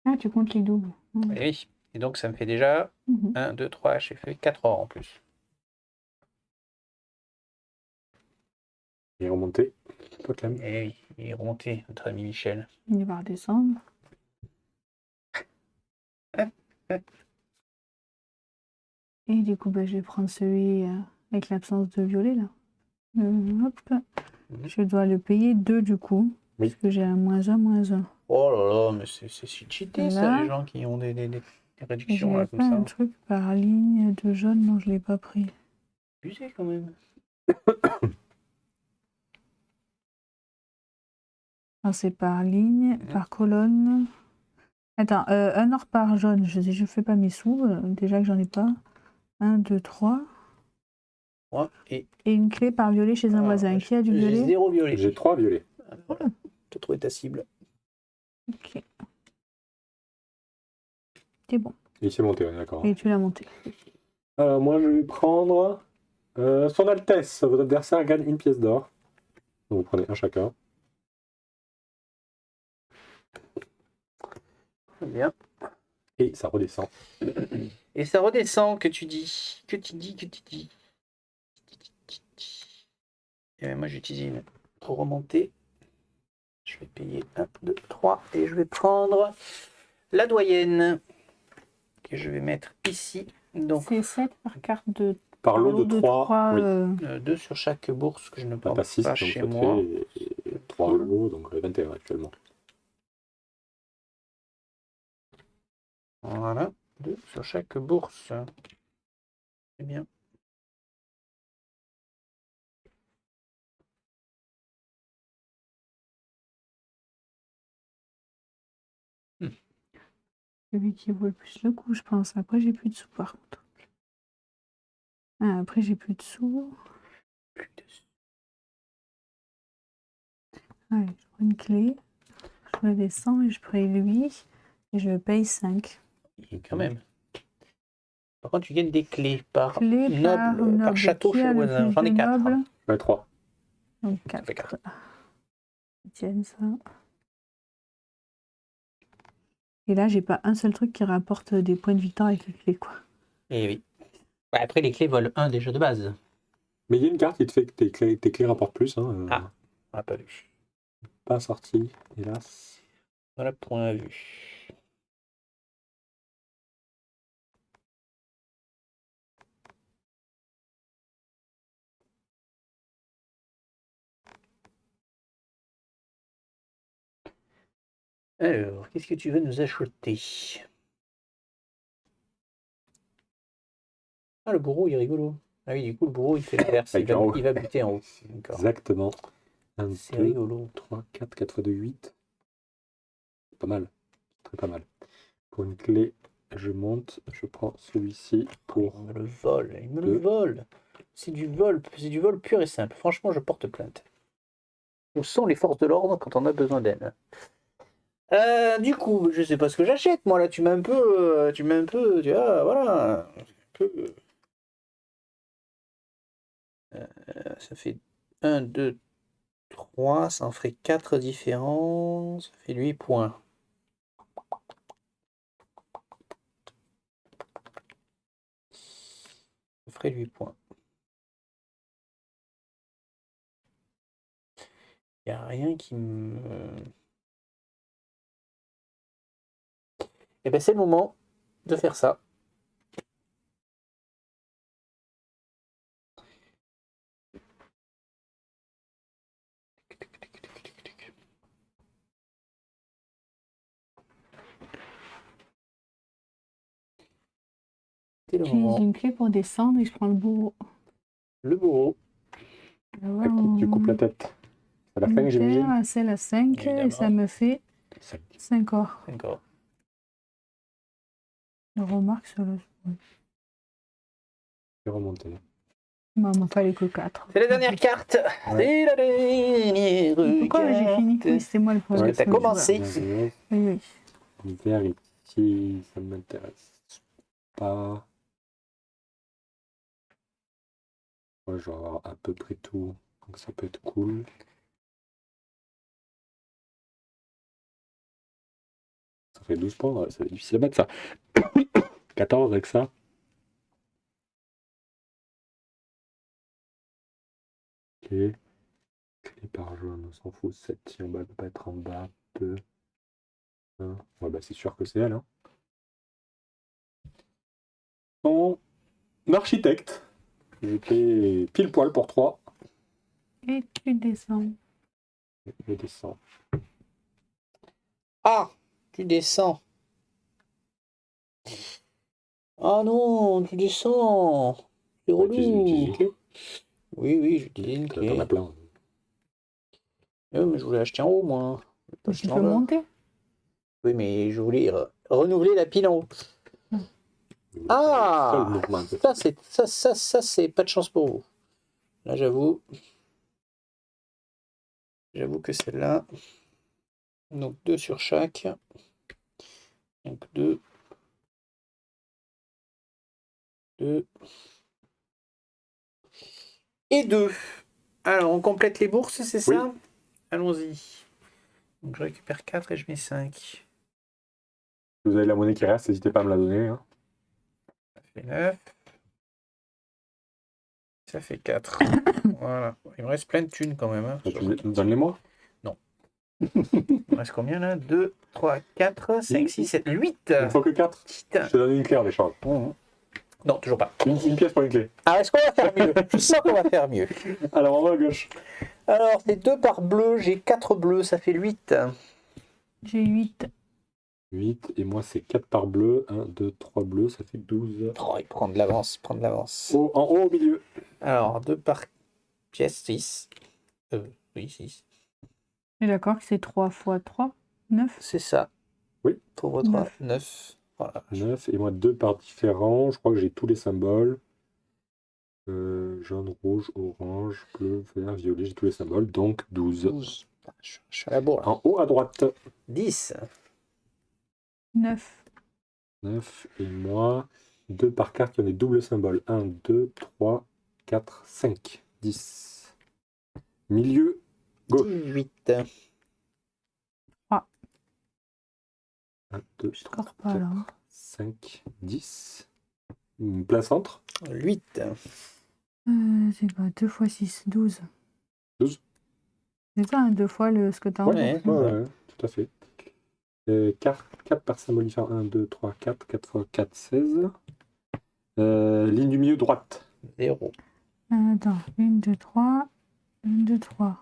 Ah, tu comptes les doubles.
Et oui. Et donc, ça me fait déjà
Mhm.
1, 2, 3. J'ai fait 4 or en plus.
Il est remonté. Toi, Clem.
Et oui, il est remonté, notre ami Michel.
Il va redescendre. Et du coup, bah, je vais prendre celui avec l'absence de violet là. Hop. Je dois le payer 2 du coup. Parce que j'ai un -1, -1.
Oh là là, mais c'est cheaté ça,
Là.
les gens qui ont des
Et
réductions là
j'avais
comme
pas un
ça.
truc par ligne de jaune, non, je l'ai pas pris.
Abusé quand même.
Ah, c'est par ligne, par colonne. Attends, un or par jaune, je fais pas mes sous, déjà que j'en ai pas. 1, 2, 3.
Ouais, et
Et une clé par violet chez un voisin. Qui a du
j'ai
violet?
0 violet.
J'ai 3 violets.
Voilà, tu as trouvé ta cible.
Ok. C'est bon.
Et c'est monté, on est d'accord.
Et tu l'as monté.
Alors, moi, je vais prendre Son Altesse. Votre adversaire gagne une pièce d'or. Donc, vous prenez un chacun.
Très bien.
Et ça redescend.
Et ça redescend, que tu dis. Que tu dis. Et moi, j'utilise une pour remonter. Je vais payer 1, 2, 3. Et je vais prendre la doyenne. Que je vais mettre ici. Donc,
C'est 7 par carte de
Par lot de 3. Oui.
2 sur chaque bourse que je ne porte
Pas 6,
pas
donc
chez
ça te
moi.
fait 3 lots, donc 21 actuellement.
Voilà. 2 sur chaque bourse. C'est bien.
Celui qui vaut le plus le coup, je pense. Après, j'ai plus de sous par contre. Ah, après, j'ai plus de sous. Allez, je prends une clé. Je redescends et je prends lui. Et je paye 5.
Et quand même. Par contre, tu gagnes des clés par
Clé par
noble, par
noble.
château
Qui
chez
a
le
le
voisin.
plus
J'en ai
de
4.
nobles?
Ouais, 3.
Donc
Ça fait
4.
4.
Ils tiennent ça. Et là, j'ai pas un seul truc qui rapporte des points de victoire avec les clés, quoi.
Et oui. Bah, après, les clés volent 1 déjà de base.
Mais il y a une carte qui te fait que tes clés rapportent plus. Hein,
Ah, on n'a pas vu.
Pas sorti, hélas.
Voilà, point vu. Alors, qu'est-ce que tu veux nous acheter? Ah, le bourreau, il est rigolo. Ah oui, du coup, le bourreau, il fait l'inverse.
Avec un haut.
Il va buter en haut. D'accord.
Exactement. 1,
C'est
2,
rigolo.
3, 4, 4 fois 2, 8. Pas mal. Très pas mal. Pour une clé, je monte. Je prends celui-ci pour.
Il me le vole. Il me le
Deux.
vole. C'est du vol pur et simple. Franchement, je porte plainte. Où sont les forces de l'ordre quand on a besoin d'elles? Du coup, je sais pas ce que j'achète. Moi, là, tu m'as un peu. Tu vois, voilà. Un peu. Ça fait 1, 2, 3. Ça en ferait 4 différents. Ça fait 8 points. Ça ferait 8 points. Il n'y a rien qui me. Eh ben, c'est le moment de faire ça. C'est le
J'utilise
moment.
une clé pour descendre et je prends le bourreau.
Le bourreau.
À qui tu coupes la tête? À la fin,
Terre
j'imagine.
à celle à 5 et
Évidemment.
ça me fait 5 or.
D'accord.
Je remarque sur le.
Je vais remonter.
Il m'en fallait que 4.
C'est la dernière carte.
Ouais.
C'est la dernière
Pourquoi j'ai fini?
carte.
Oui, c'était moi le
Parce
premier.
que tu as commencé.
Oui, oui.
Vert ici, ça ne m'intéresse pas. Moi, je vais avoir à peu près tout. Donc ça peut être cool. Ça fait 12 points, c'est difficile à battre ça. 14 avec ça. Ok. Clé par jaune, on s'en fout. 7 si en bas, elle peut pas être en bas. 2. 1. Ouais, bah c'est sûr que c'est elle. Hein. Son architecte. J'étais pile poil pour 3.
Et tu descends.
Je descends.
Ah, tu descends. Ah non, tu descends. C'est
Utiliser une
relou.
clé.
Oui, j'utilise une
T'en
clé.
as plein.
Mais je voulais acheter en haut, moi. Pas
Tu
acheter en
peux
bas.
monter.
Oui, mais je voulais renouveler la pile en haut.
Seul
Ah,
mouvement.
ça c'est pas de chance pour vous. Là, j'avoue que celle-là. Donc 2 sur chaque. Donc 2. 2. Et 2. Alors, on complète les bourses, c'est
Oui.
ça? Allons-y. Donc je récupère 4 et je mets 5.
Si vous avez la monnaie qui reste, n'hésitez pas à me la donner. Hein.
Ça fait 9. Ça fait 4. Voilà. Il me reste plein de thunes quand même. Hein,
Donne-les-moi.
Il me reste combien là? 2, 3, 4, 5, 6, 7, 8.
Il ne faut que 4.
Putain.
Je te donne une clé en échange.
Non, toujours pas.
Une pièce pour une clé.
Alors, est-ce qu'on va faire mieux? Je sens qu'on va faire mieux.
Alors, en haut à gauche.
Alors, c'est 2 par bleu, j'ai 4 bleus, ça fait 8.
J'ai 8.
8. Et moi, c'est 4 par bleu. 1, 2, 3 bleus. Ça fait 12.
Oh, il prend de l'avance,
En haut, au milieu.
Alors, 2 par pièce, 6. Oui, 6.
Et d'accord que c'est 3 fois 3, 9.
C'est ça.
Oui.
Pauvre 3, 9. Voilà.
9. Et moi, 2 par différents. Je crois que j'ai tous les symboles. Jaune, rouge, orange, bleu, vert, violet. J'ai tous les symboles. Donc 12.
12. Je suis à la bourre.
En haut à droite.
10.
9.
9. Et moi, 2 par carte qui ont des doubles symboles. 1, 2, 3, 4, 5. 10. Milieu, gauche.
18.
1, 2, 3,
Encore pas là.
5, 10. Plein centre.
8.
C'est quoi 2 fois 6, 12.
12.
C'est ça, hein, 2 fois ce que t'as en
Ouais.
haut.
Ouais, tout à fait. 4 par symbole différent. 1, 2, 3, 4. 4 fois 4, 16. Ligne du milieu droite.
0.
Attends, 1, 2, 3. 1, 2, 3.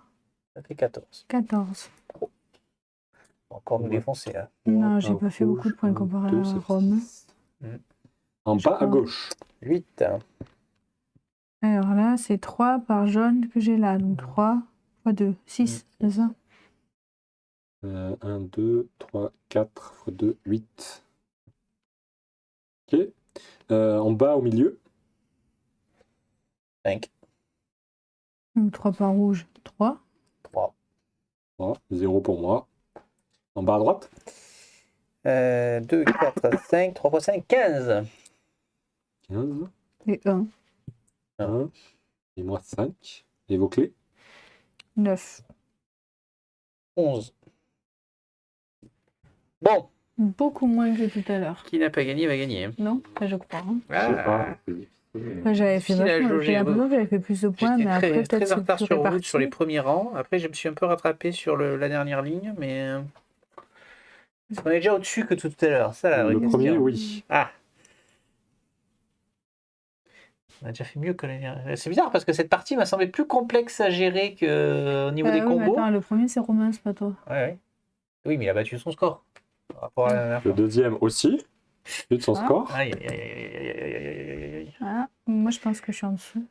Ça fait 14.
14.
Encore nous
Ouais.
défoncer là.
Non, j'ai
Un
pas fait
rouge,
beaucoup de points
un,
comparé
2,
à
ça fait
Rome.
6.
Mm.
En
Je
bas à
crois.
gauche.
8.
Alors là, c'est 3 par jaune que j'ai là. Donc 3 fois 2. 6, c'est ça?
1, 2, 3, 4 fois 2, 8. Ok. En bas au milieu.
5.
Donc 3 par rouge, 3.
3.
0 pour moi. En bas à droite.
2, 4, 5. 3 fois 5, 15.
15.
Et 1.
1. Et moi 5. Et vos clés.
9.
11. Bon,
Beaucoup moins que tout à l'heure.
qui n'a pas gagné va gagner. Hein.
Non? Enfin, je crois. Hein.
Je sais pas.
Après, j'avais fait
Difficile à
vachement.
jauger,
J'ai l'impression que j'avais fait plus de points,
J'étais
mais après,
très,
peut-être
très en
c'est
retard
plus
sur vous
réparti.
sur les premiers rangs. Après, je me suis un peu rattrapé sur la dernière ligne, mais on est déjà au-dessus que tout à l'heure. Ça, la vraie
Le
question.
premier, oui.
Ah. On a déjà fait mieux que l'année dernière. C'est bizarre parce que cette partie m'a semblé plus complexe à gérer qu'au niveau des
Oui, mais
combos.
attends, le premier, c'est Romain, c'est pas toi.
Ouais. Oui, mais il a battu son score par rapport à la dernière
Le
fois.
deuxième aussi. Vu de son
Ah.
score.
Aïe, aïe, aïe, aïe, aïe, aïe, aïe, aïe, aïe.
Ah, moi, je pense que je suis en dessous.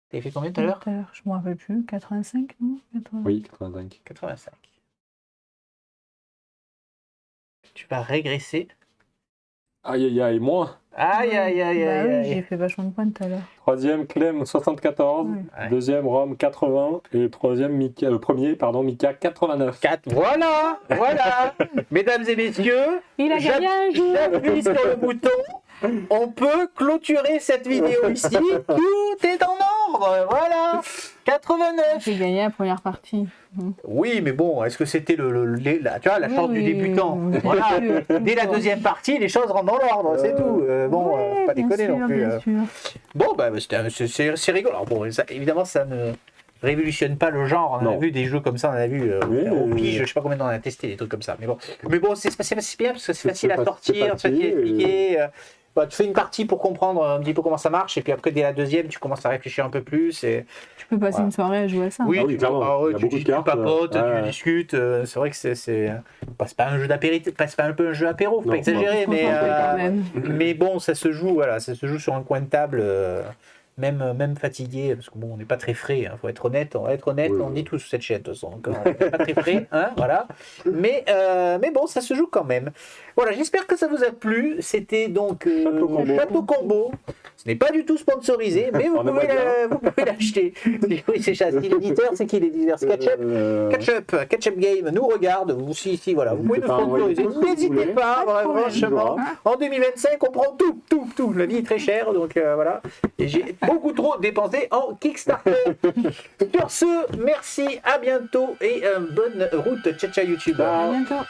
T'as fait combien tout à l'heure?
Je me rappelle plus. 85, non? 80.
Oui, 85.
85. Tu vas régresser.
Aïe aïe aïe, moi.
Aïe, aïe, aïe,
Bah
aïe,
oui,
aïe.
j'ai fait vachement de points tout à l'heure.
Troisième, Clem 74.
Ouais.
Ouais.
Deuxième, Rome 80. Et troisième, Mika, premier, pardon, Mika 89.
4. Voilà, voilà. Mesdames et messieurs,
Il a gagné un jeu!
j'appuie sur le bouton. On peut clôturer cette vidéo ici. Tout est en ordre. Voilà. 89.
J'ai gagné la première partie.
Oui, mais bon, est-ce que c'était tu vois, la chance du
Oui,
débutant.
bien
Voilà.
sûr,
Dès la
toujours.
deuxième partie, les choses rentrent dans l'ordre, c'est tout. Bon,
Ouais,
faut pas
bien
déconner
sûr,
non plus.
bien sûr.
Bon, bah, c'est rigolo. Alors, bon, évidemment, ça ne révolutionne pas le genre. On a
Non.
vu des jeux comme ça, on a vu
Oui,
au
oui.
pige, je sais pas combien on a testé des trucs comme ça. Mais bon, c'est bien parce que c'est facile à
C'est
sortir, c'est
facile
facile à expliquer. bah, tu fais une partie pour comprendre un petit peu comment ça marche, et puis après, dès la deuxième, tu commences à réfléchir un peu plus. Et...
Tu peux passer une soirée à jouer à ça.
Oui,
Ah oui, clairement. Il y a beaucoup de cartes,
tu papotes,
ouais.
tu discutes. C'est vrai que c'est pas un jeu d'apéritif, c'est pas un peu un jeu apéro, faut
Non,
pas exagérer,
On
mais,
s'en fait quand même.
mais bon, ça se joue, voilà, ça se joue sur un coin de table, même fatigué, parce que bon, on n'est pas très frais, hein, faut être honnête,
Oui,
on dit tous cette chaîne, de toute façon, donc, on n'est pas très frais, hein, voilà. Mais bon, ça se joue quand même. Voilà, j'espère que ça vous a plu. C'était donc Château Combo. Ce n'est pas du tout sponsorisé, mais vous pouvez l'acheter. Oui, c'est ça. Si l'éditeur, c'est qui l'éditeur? C'est Ketchup Game nous regarde. Si, voilà. Vous pouvez nous sponsoriser. N'hésitez pas, franchement. En 2025, on prend tout. La vie est très chère, donc voilà. Et j'ai beaucoup trop dépensé en Kickstarter. Sur ce, merci, à bientôt et bonne route. Ciao, YouTube.
À bientôt.